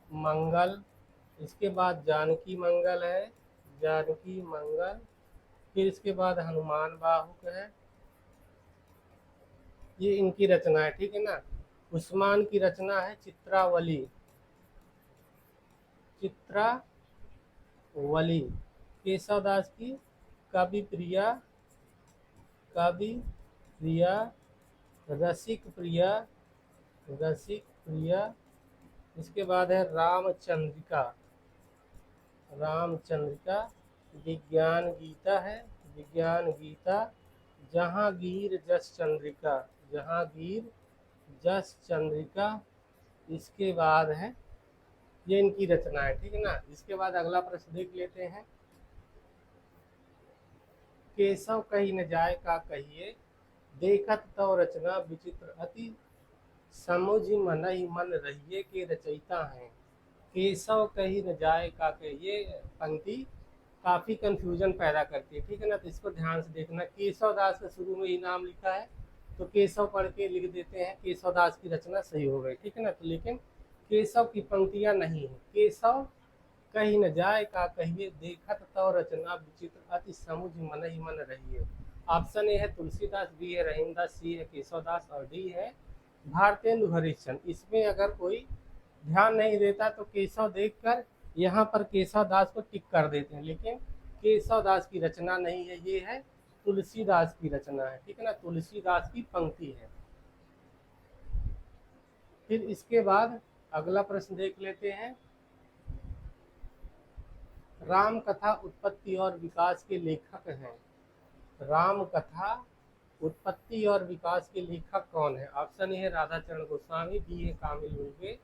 मंगल। इसके बाद जानकी मंगल है, जानकी मंगल। फिर इसके बाद हनुमान बाहुक है। ये इनकी रचना है। ठीक है ना। उस्मान की रचना है चित्रावली। वली। केशवदास की कवि प्रिया, कवि प्रिया, रसिक प्रिया, रसिक प्रिया। इसके बाद है रामचंद्रिका, रामचंद्रिका। विज्ञान गीता है, विज्ञान गीता। जहांगीर जस चंद्रिका, जहांगीर जस चंद्रिका। इसके बाद है, ये इनकी रचना है, ठीक है ना। इसके बाद अगला प्रश्न देख लेते हैं। केशव कही न जाए का कहिए, देखत तो रचना विचित्र अति, समुझ मनहि मन रहिए के रचयिता हैं। केशव कही न जाए का कहिए पंक्ति काफी कंफ्यूजन पैदा करती है, ठीक है ना। तो इसको ध्यान से देखना। केशव दास का शुरू में ही नाम लिखा है, तो केशव पढ़ के लिख देते हैं, केशव दास की रचना सही हो गई, ठीक है ना। तो लेकिन केशव की पंक्तियां नहीं है। केशव कहीं न जाए का कहिए, देखत तो रचना विचित्र अति समुझ मन ही मन रहिए। ऑप्शन ए है तुलसीदास, बी है रहीमदास, सी है केशवदास और डी है भारतेंदु हरिश्चंद्र। इसमें अगर कोई ध्यान नहीं देता तो केशव देखकर यहाँ पर केशवदास को टिक कर देते हैं, लेकिन केशवदास की रचना नहीं है, ये है तुलसीदास की रचना है, ठीक है ना। तुलसीदास की पंक्ति है। फिर इसके बाद अगला प्रश्न देख लेते हैं। राम कथा उत्पत्ति और विकास के लेखक हैं। राम कथा उत्पत्ति और विकास के लेखक कौन है? ऑप्शन ए है राधाचरण गोस्वामी, बी है कामिल बुल्गे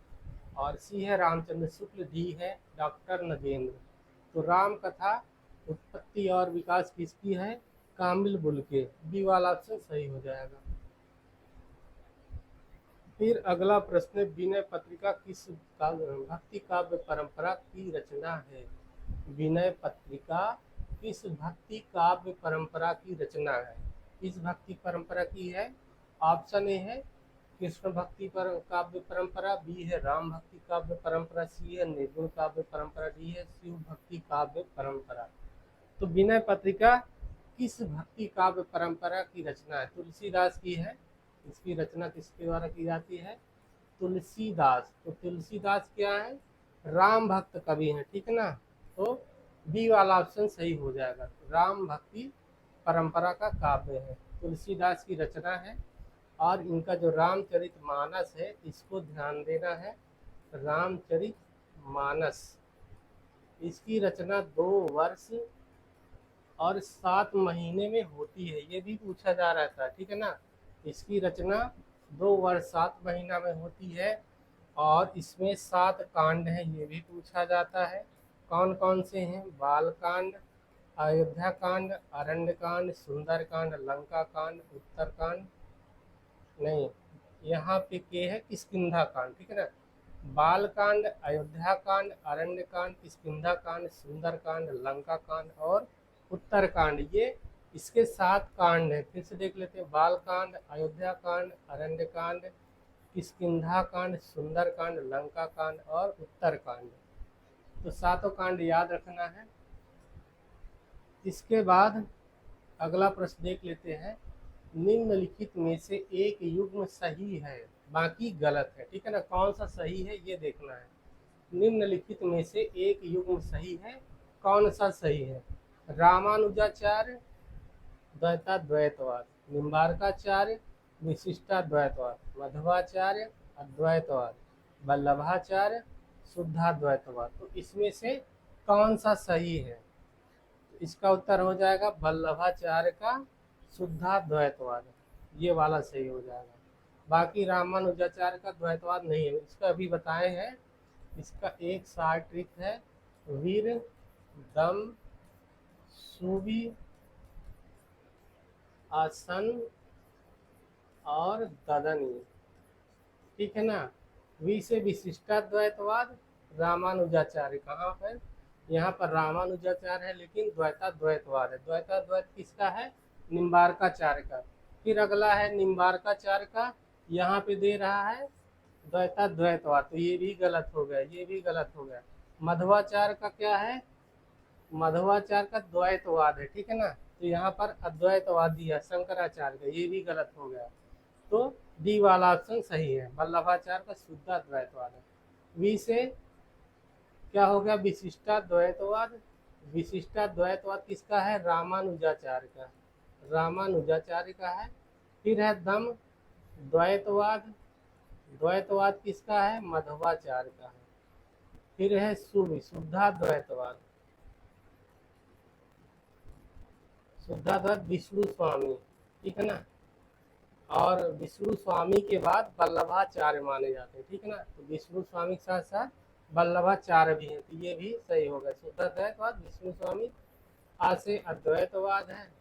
और सी है रामचंद्र शुक्ल, डी है डॉक्टर नगेंद्र। तो राम कथा उत्पत्ति और विकास किसकी है? कामिल बुल्गे। बी वाला ऑप्शन सही हो जाएगा। फिर अगला प्रश्न, विनय पत्रिका किस भक्ति काव्य परंपरा की रचना है? विनय पत्रिका किस भक्ति काव्य परंपरा की रचना है? किस भक्ति परंपरा की है? ऑप्शन ए है कृष्ण भक्ति पर काव्य परंपरा, बी है राम भक्ति काव्य परंपरा, सी है निर्गुण काव्य परंपरा, डी है शिव भक्ति काव्य परंपरा। तो विनय पत्रिका किस भक्ति काव्य परंपरा की रचना है? तुलसीदास की है। इसकी रचना किसके द्वारा की जाती है? तुलसीदास। तो तुलसीदास क्या है? राम भक्त कवि हैं, ठीक है ना। तो बी वाला ऑप्शन सही हो जाएगा। राम भक्ति परंपरा का काव्य है, तुलसीदास की रचना है। और इनका जो रामचरित मानस है, इसको ध्यान देना है। रामचरित मानस, इसकी रचना 2 वर्ष और 7 महीने में होती है, ये भी पूछा जा रहा था, ठीक है ना। इसकी रचना 2 वर्ष 7 महीना में होती है और इसमें 7 कांड हैं, ये भी पूछा जाता है। कौन कौन से हैं? बाल कांड, अयोध्या कांड, अरण्य कांड, सुंदर कांड, लंका कांड, उत्तर कांड नहीं, यहाँ पे के है किष्किंधा कांड, ठीक है ना। बाल कांड, अयोध्या कांड, अरण्य कांड, किष्किंधा कांड, सुंदर कांड, लंका कांड और उत्तर कांड, ये इसके 7 कांड हैं। फिर से देख लेते हैं। बाल कांड, अयोध्या कांड, अरण्य कांड, किष्किंधा कांड, सुंदर कांड, लंका कांड और उत्तर कांड। तो 7 कांड याद रखना है। इसके बाद अगला प्रश्न देख लेते हैं। निम्नलिखित में से एक युग्म सही है, बाकी गलत है, ठीक है ना। कौन सा सही है ये देखना है। निम्नलिखित में से एक युग्म सही है, कौन सा सही है? रामानुजाचार्य द्वैताद्वैतवाद, निम्बारकाचार्य विशिष्टाद्वैतवाद, मध्वाचार्य अद्वैतवाद, वल्लभाचार्य शुद्धाद्वैतवाद। तो इसमें से कौन सा सही है? इसका उत्तर हो जाएगा वल्लभाचार्य का शुद्धाद्वैतवाद, ये वाला सही हो जाएगा। बाकी रामानुजाचार्य का द्वैतवाद नहीं है, इसका अभी बताए हैं। इसका एक शार्ट ट्रिक है, वीर दम सुबी आसन और ददनी, ठीक है ना। वी से विशिष्टाद्वैतवाद, रामानुजाचार्य कहाँ पर? यहाँ पर रामानुजाचार्य है, लेकिन द्वैताद्वैतवाद है। द्वैताद्वैत किसका है? निम्बारकाचार्य का। फिर अगला है निम्बारकाचार्य का, यहाँ पे दे रहा है द्वैताद्वैतवाद, तो ये भी गलत हो गया, ये भी गलत हो गया। मध्वाचार्य का क्या है? मध्वाचार्य का द्वैतवाद है, ठीक है ना। तो यहाँ पर अद्वैतवाद दिया शंकराचार्य का, ये भी गलत हो गया। तो डी वाला ऑप्शन सही है, वल्लभाचार्य का शुद्धाद्वैतवाद है। वी से क्या हो गया? विशिष्टाद्वैतवाद, विशिष्टाद्वैतवाद किसका है? रामानुजाचार्य का, रामानुजाचार्य का है। फिर है दम द्वैतवाद, द्वैतवाद किसका है? मध्वाचार्य का है। फिर है शुद्धाद्वैतवाद, शुद्धाद्वैत विष्णु स्वामी, ठीक है ना। और विष्णु स्वामी के बाद वल्लभाचार्य माने जाते हैं, ठीक है ना। तो विष्णु स्वामी के साथ साथ वल्लभाचार्य भी है, तो ये भी सही होगा। शुद्धाद्वैतवाद विष्णु स्वामी। आज से अद्वैतवाद है,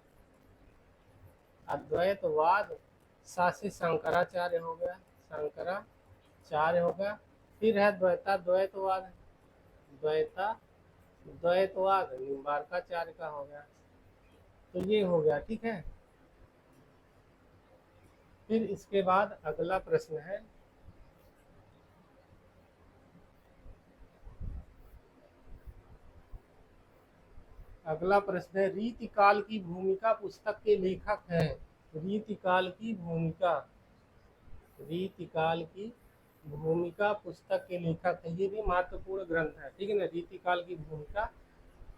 अद्वैतवाद सा से शंकराचार्य हो गया, शंकराचार्य हो गया। फिर है द्वैताद्वैतवाद, द्वैतवाद निम्बार्काचार्य का हो गया। तो ये हो गया, ठीक है। फिर इसके बाद अगला प्रश्न है, अगला प्रश्न है रीतिकाल की भूमिका पुस्तक के लेखक हैं। रीतिकाल की भूमिका, रीतिकाल की भूमिका पुस्तक के लेखक है। ये भी महत्वपूर्ण ग्रंथ है, ठीक है ना। रीतिकाल की भूमिका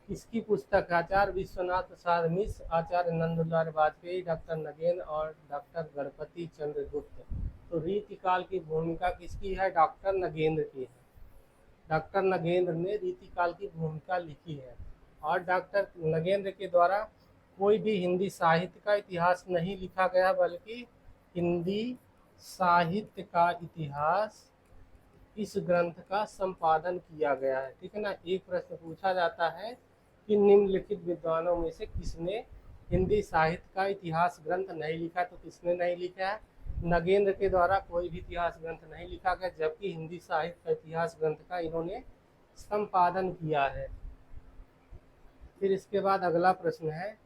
किसकी पुस्तक है? आचार्य विश्वनाथ प्रसाद मिश्र, आचार्य नंदलाल वाजपेयी, डॉक्टर नगेंद्र और डॉक्टर गणपति चंद्र गुप्त। तो रीतिकाल की भूमिका किसकी है? डॉक्टर नगेंद्र की है। डॉक्टर नगेंद्र ने रीतिकाल की भूमिका लिखी है। और डॉक्टर नगेंद्र के द्वारा कोई भी हिंदी साहित्य का इतिहास नहीं लिखा गया, बल्कि हिंदी साहित्य का इतिहास इस ग्रंथ का संपादन किया गया है, ठीक है ना। एक प्रश्न पूछा जाता है कि निम्नलिखित विद्वानों में से किसने हिंदी साहित्य का इतिहास ग्रंथ नहीं लिखा? तो किसने नहीं लिखा है? नगेंद्र के द्वारा कोई भी इतिहास ग्रंथ नहीं लिखा गया, जबकि हिंदी साहित्य का इतिहास ग्रंथ का इन्होंने संपादन किया है। फिर इसके बाद अगला प्रश्न है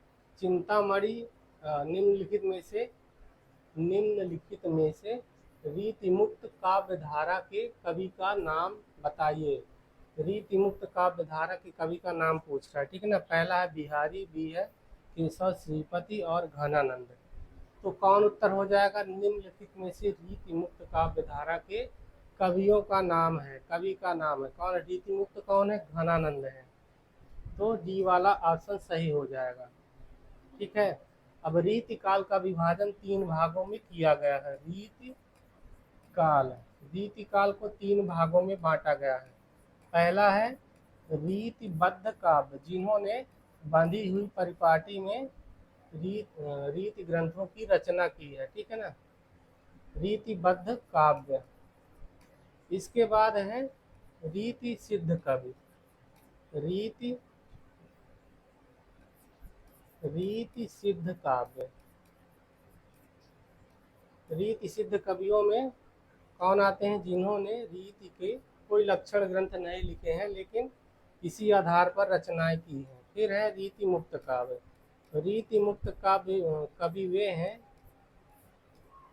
चिंतामणि निम्नलिखित में से रीतिमुक्त काव्य धारा के कवि का नाम बताइए। रीतिमुक्त काव्य धारा के कवि का नाम पूछ रहा है, ठीक है ना। पहला है बिहारी, बी है केशव श्रीपति और घनानंद। तो कौन उत्तर हो जाएगा? निम्नलिखित में से रीतिमुक्त काव्य धारा के कवियों का नाम है, कवि का नाम है कौन है? रीतिमुक्त कौन है? घनानंद है। तो डी वाला ऑप्शन सही हो जाएगा, ठीक है। अब रीतिकाल का विभाजन 3 भागों में किया गया है। रीतिकाल को 3 भागों में बांटा गया है। पहला है रीतिबद्ध काव्य, जिन्होंने बंधी हुई परिपाटी में रीति ग्रंथों की रचना की है, ठीक है ना। रीतिबद्ध काव्य। इसके बाद है रीति सिद्ध कवि, रीति सिद्ध काव्य। रीति सिद्ध कवियों में कौन आते हैं? जिन्होंने रीति के कोई लक्षण ग्रंथ नहीं लिखे हैं, लेकिन इसी आधार पर रचनाएं की हैं। फिर है रीति मुक्त काव्य। रीति मुक्त काव्य कवि वे हैं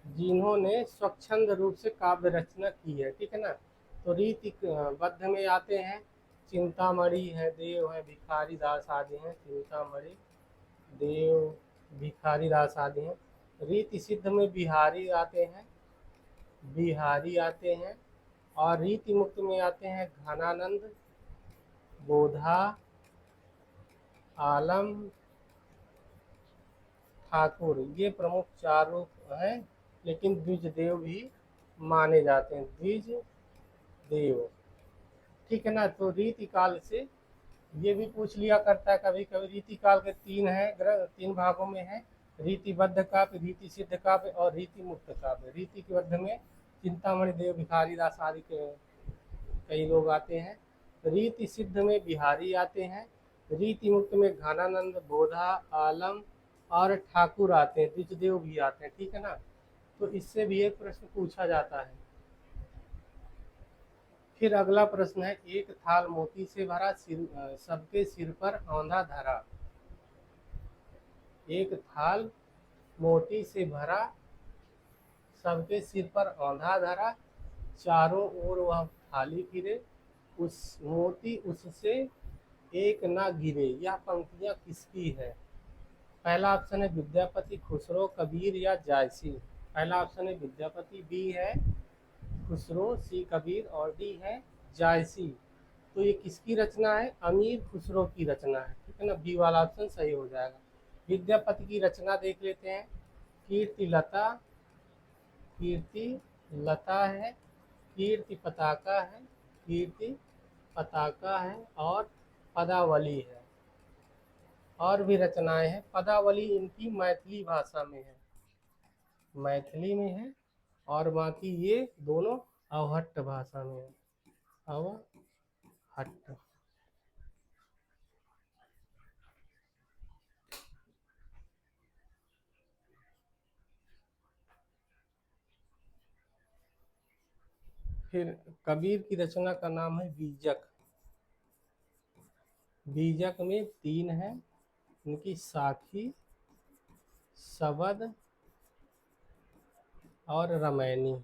जिन्होंने स्वच्छंद रूप से काव्य रचना की है, ठीक है ना। तो रीति बद्ध में आते हैं चिंतामणि है, देव है, भिखारी दास आदि हैं। चिंतामणि, देव, भिखारी दास आदि हैं। रीति सिद्ध में बिहारी आते हैं। और रीति मुक्त में आते हैं घनानंद, बोधा, आलम, ठाकुर। ये प्रमुख 4 रूप हैं, लेकिन द्विजदेव भी माने जाते हैं, द्विजदेव, ठीक है ना। तो रीतिकाल से ये भी पूछ लिया करता है कभी कभी। रीतिकाल के 3 भागों में है, रीतिबद्ध काव्य, रीति सिद्ध काव्य और रीति मुक्त काव्य। रीतिबद्ध में चिंतामणि, देव, भिखारी दास आदि के कई लोग आते हैं। रीति सिद्ध में बिहारी आते हैं। रीति मुक्त में घनानंद, बोधा, आलम और ठाकुर आते हैं, द्विजदेव भी आते हैं, ठीक है ना। तो इससे भी एक प्रश्न पूछा जाता है। फिर अगला प्रश्न है एक थाल मोती से भरा, सबके सिर पर औंधा धरा। एक थाल मोती से भरा, सबके सिर पर औंधा धरा, चारों ओर वह थाली फिरे, उस मोती उससे एक ना गिरे। यह पंक्तियां किसकी है? पहला ऑप्शन है विद्यापति, खुसरो, कबीर या जायसी। पहला ऑप्शन है विद्यापति, बी है खुसरो, सी कबीर और डी है जायसी। तो ये किसकी रचना है? अमीर खुसरो की रचना है, ठीक है ना, बी वाला ऑप्शन सही हो जाएगा। विद्यापति की रचना देख लेते हैं। कीर्ति लता, कीर्ति लता है, कीर्ति पताका है, कीर्ति पताका है और पदावली है। और भी रचनाएं हैं। पदावली इनकी मैथिली भाषा में है, मैथिली में है, और बाकी ये दोनों अवहट्ट भाषा में है, अवहट्ट। फिर कबीर की रचना का नाम है बीजक। बीजक में 3 है, इनकी साखी, शबद और रामायणी,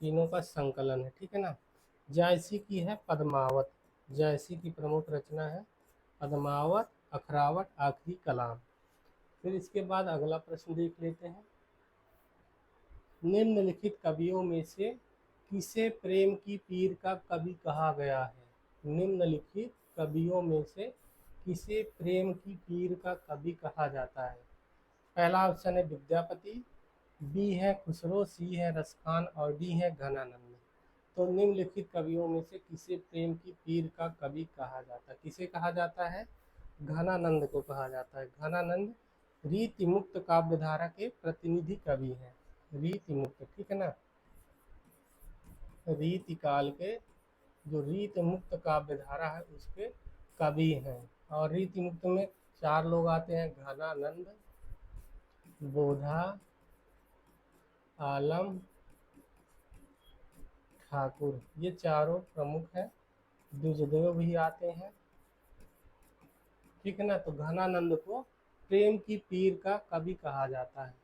तीनों का संकलन है, ठीक है ना। जायसी की है पद्मावत, जायसी की प्रमुख रचना है पद्मावत, अखरावत, आखिरी कलाम। फिर इसके बाद अगला प्रश्न देख लेते हैं। निम्नलिखित कवियों में से किसे प्रेम की पीर का कवि कहा गया है? निम्नलिखित कवियों में से किसे प्रेम की पीर का कवि कहा जाता है? पहला ऑप्शन है विद्यापति, बी है खुसरो, सी है रसखान और डी है घनानंद। तो निम्नलिखित कवियों में से किसे प्रेम की पीर का कवि कहा जाता है? किसे कहा जाता है? घनानंद को कहा जाता है। घनानंद रीति मुक्त काव्यधारा के प्रतिनिधि कवि हैं। रीति मुक्त, ठीक है ना, रीति काल के जो रीति मुक्त काव्यधारा है उसके कवि हैं। और रीति मुक्त में 4 लोग आते हैं, घनानंद, बोधा, आलम, ठाकुर, ये चारों प्रमुख हैं। द्विजदेव भी आते हैं, ठीक है ना। तो घनानंद को प्रेम की पीर का कवि कहा जाता है।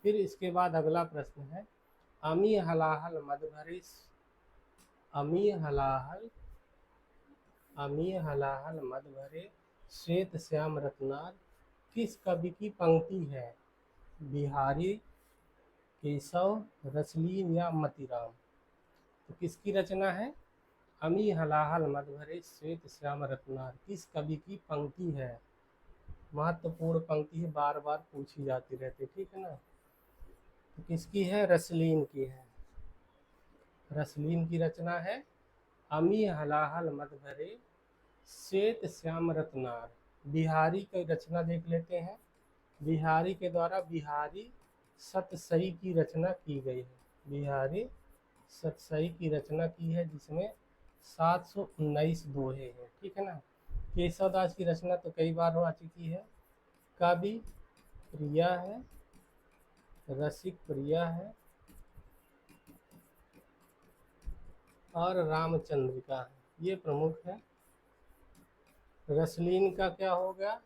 फिर इसके बाद अगला प्रश्न है, अमी हलाहल मद भरे, अमी हलाहल, अमी हलाहल मद भरे श्वेत श्याम रत्नार किस कवि की पंक्ति है? बिहारी, केशव, रसलीन या मतीराम? तो किसकी रचना है? अमी हलाहल मद भरे श्वेत श्याम रत्नार किस कवि की पंक्ति है? महत्वपूर्ण पंक्ति है, बार बार पूछी जाती रहती, ठीक है ना। तो किसकी है? रसलीन की है। रसलीन की रचना है अमी हलाहल मद भरे श्वेत श्याम रत्नार। बिहारी की रचना देख लेते हैं। बिहारी के द्वारा बिहारी सतसई की रचना की गई है। बिहारी सतसई की रचना की है जिसमें 719 दोहे हैं, ठीक है ना। केशव दास की रचना तो कई बार हो चुकी है। कवि प्रिया है, रसिक प्रिया है और रामचंद्रिका है, ये प्रमुख है। रसलीन का क्या हो गया?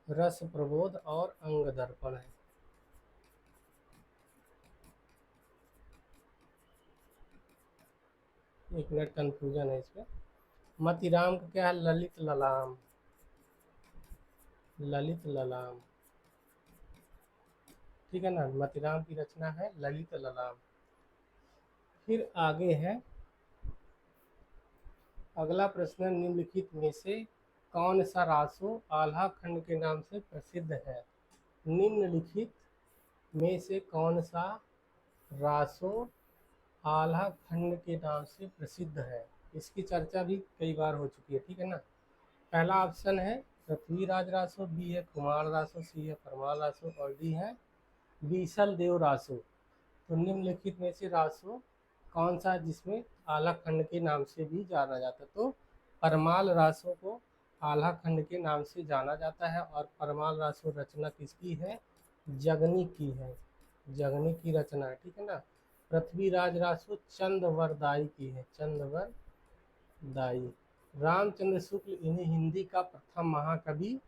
रस प्रबोध और अंग दर्पण है। एक मिनट, कंफ्यूजन है इसमें। मतीराम का क्या है? ललित ललाम, ललित ललाम, ठीक है ना। मतीराम की रचना है ललित ललाम। फिर आगे है अगला प्रश्न, निम्नलिखित में से कौन सा रासो आल्हा खंड के नाम से प्रसिद्ध है? निम्नलिखित में से कौन सा रासो आल्हा खंड के नाम से प्रसिद्ध है? इसकी चर्चा भी कई बार हो चुकी है, ठीक है ना। पहला ऑप्शन है पृथ्वीराज रासो, बी है कुमार रासो, सी है परमाल रासो और डी है बीसल देव रासो। तो निम्नलिखित में से रासो कौन सा जिसमें आल्हा खंड के नाम से भी जाना जाता है? तो परमाल रासो को आल्हा खंड के नाम से जाना जाता है। और परमाल रासो रचना किसकी है? जगनी की है, जगनी की रचना है, ठीक है ना। पृथ्वीराज रासो चंद्रवरदाई की है, चंद्रवरदाई। रामचंद्र शुक्ल इन्हें हिंदी का प्रथम महाकवि,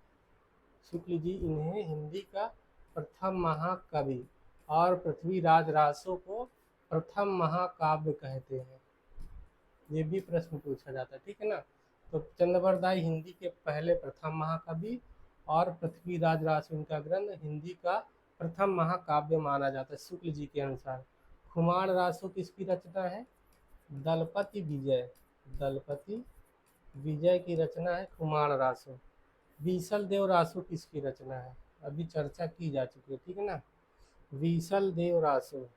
शुक्ल जी इन्हें हिंदी का प्रथम महाकवि और पृथ्वीराज रासो को प्रथम महाकाव्य कहते हैं। ये भी प्रश्न पूछा जाता है, ठीक है ना। तो चंद्रवरदाई हिंदी के पहले प्रथम महाकवि और पृथ्वीराज रासो इनका ग्रंथ हिंदी का प्रथम महाकाव्य माना जाता है शुक्ल जी के अनुसार। खुमार रासो किसकी रचना है? दलपति विजय। दलपति विजय की रचना है खुमार रासो। बीसल देव रासो किसकी रचना है? अभी चर्चा की जा चुकी है, ठीक है ना। बीसल देव रासो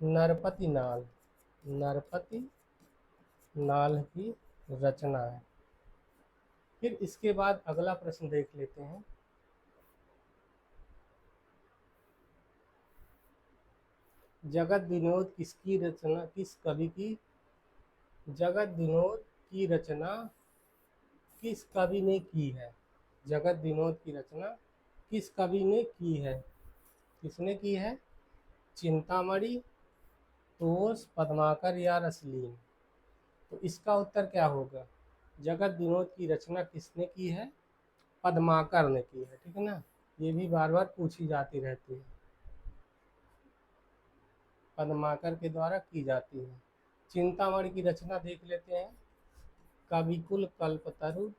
नरपति नाल, नरपति नाल की रचना है। फिर इसके बाद अगला प्रश्न देख लेते हैं। जगत विनोद किसकी रचना, किस कवि की? जगत विनोद की रचना किस कवि ने की है? जगत विनोद की रचना किस कवि ने की है? किसने की है? चिंतामणि, तोष, पद्माकर या रसलीन? तो इसका उत्तर क्या होगा? जगत विनोद की रचना किसने की है? पद्माकर ने की है, ठीक है ना। ये भी बार बार पूछी जाती रहती है, पद्माकर के द्वारा की जाती है। चिंतामणि की रचना देख लेते हैं। कविकुल कल्पतरु,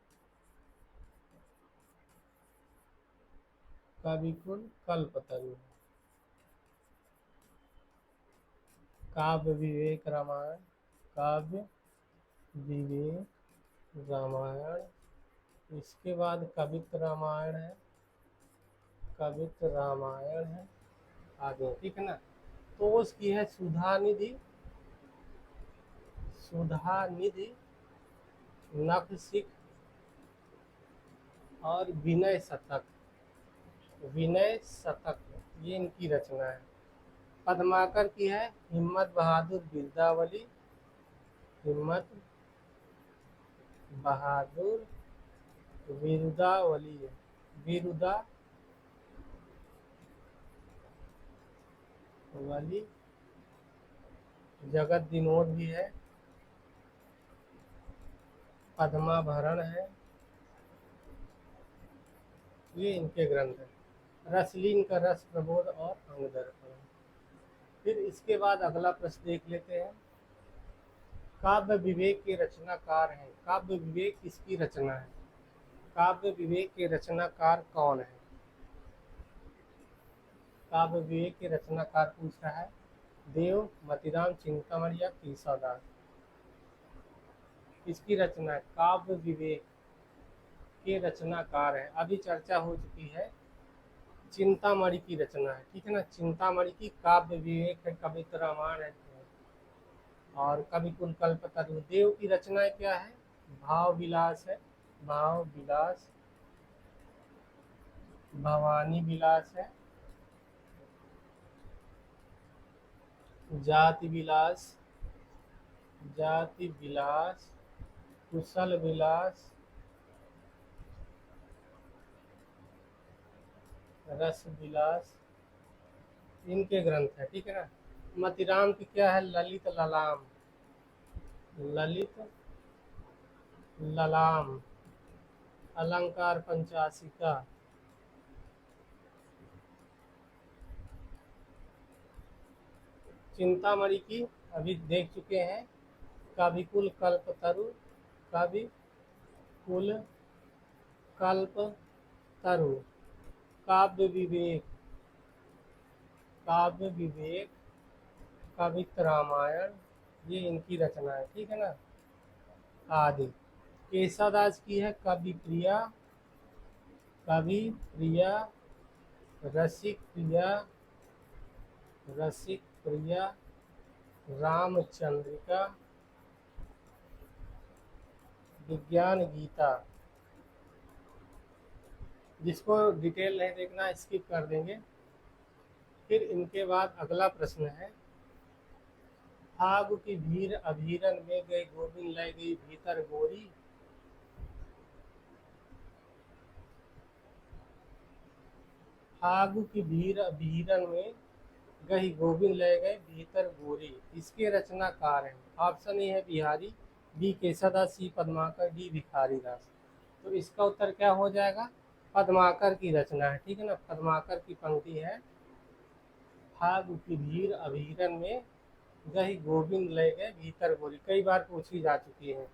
कविकुल कल्पतरु, काव्य विवेक रामायण, काव्य विवेक रामायण। इसके बाद कवित्र रामायण है, कवित्र रामायण है आगे, ठीक है ना। तो उसकी है सुधा निधि, सुधा निधि, नखशिख और विनय शतक, विनय शतक, ये इनकी रचना है। पद्माकर की है हिम्मत बहादुर बिरदावली, हिम्मत बहादुर बिरुदावली, बिरुदावली। जगत विनोद भी है, पद्माभरण है, ये इनके ग्रंथ है। रसलीन का रस प्रबोध और अंग दर्पण। फिर इसके बाद अगला प्रश्न देख लेते हैं। काव्य विवेक के रचनाकार हैं। काव्य विवेक किसकी रचना है? काव्य विवेक के रचनाकार कौन है? काव्य विवेक के रचनाकार पूछ रहा है। देव, मतिराम, चिंतामणि या केशवदास? किसकी रचना है? काव्य विवेक के रचनाकार है, अभी चर्चा हो चुकी है, चिंतामणि की रचना है, ठीक है ना। चिंतामणि की काव्य विवेक है, कवित्र रामायण है और कविकुल कल्पतरु। देव की रचनाएं क्या है? भाव विलास है, भाव विलास, भवानी विलास है, जाति विलास, जाति विलास, कुशल विलास, रस विलास, इनके ग्रंथ है, ठीक है ना। मतिराम की क्या है? ललित ललाम, ललित ललाम, अलंकार पंचाशिका। चिंतामणि की अभी देख चुके हैं, कविकुल कल्पतरु, कविकुल कल्पतरु, काव्य विवेक, काव्य विवेक, कवित्र रामायण, ये इनकी रचना है, ठीक है ना। आदि। केशवदास की है कवि प्रिया, कवि प्रिया, रसिक प्रिया, रसिक प्रिया, रामचंद्रिका, विज्ञान गीता। जिसको डिटेल नहीं देखना स्किप कर देंगे। फिर इनके बाद अगला प्रश्न है। फागु की भीड़ अभीरन में गए गोविंद लै गई भीतर गोरी। फागु की भीड़ अभीरन में गई गोविंद ले गए भीतर गोरी, इसके रचनाकार हैं। ऑप्शन ए है बिहारी, बी केशवदास, सी पद्माकर, डी भिखारी दास। तो इसका उत्तर क्या हो जाएगा? पद्माकर की रचना है, ठीक है ना। पद्माकर की पंक्ति है, फागु की भीड़ अभीरन में गही गोविंद ले गए भीतर गोरी, कई बार पूछी जा चुकी है।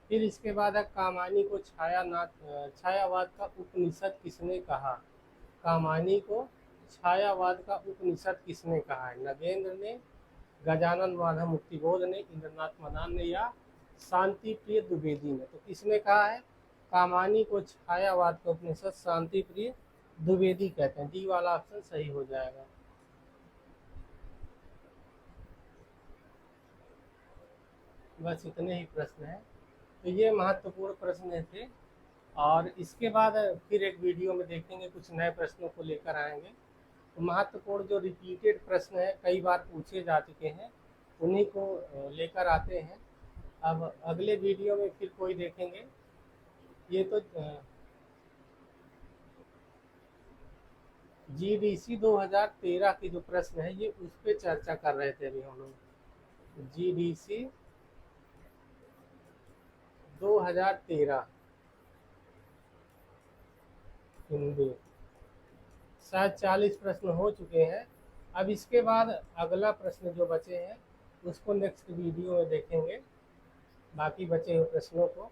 फिर इसके बाद है कामानी को छायावाद का उपनिषद किसने कहा? कामानी को छायावाद का उपनिषद किसने कहा है? नगेंद्र ने, गजानन माधव मुक्तिबोध ने, इंद्रनाथ मदान ने या शांति प्रिय द्विवेदी ने? तो किसने कहा है? कामानी को छायावाद का उपनिषद शांति प्रिय द्विवेदी कहते हैं। डी वाला ऑप्शन सही हो जाएगा। बस इतने ही प्रश्न हैं। तो ये महत्वपूर्ण प्रश्न थे, और इसके बाद फिर एक वीडियो में देखेंगे, कुछ नए प्रश्नों को लेकर आएंगे। तो महत्वपूर्ण जो रिपीटेड प्रश्न है, कई बार पूछे जा चुके हैं, उन्हीं को लेकर आते हैं। अब अगले वीडियो में फिर कोई देखेंगे। ये तो जीडीसी 2013 के जो प्रश्न है, ये उस पर चर्चा कर रहे थे अभी हम लोग। जीडीसी 2013 हिंदी, शायद 40 प्रश्न हो चुके हैं। अब इसके बाद अगला प्रश्न जो बचे हैं उसको नेक्स्ट वीडियो में देखेंगे, बाकी बचे हुए प्रश्नों को।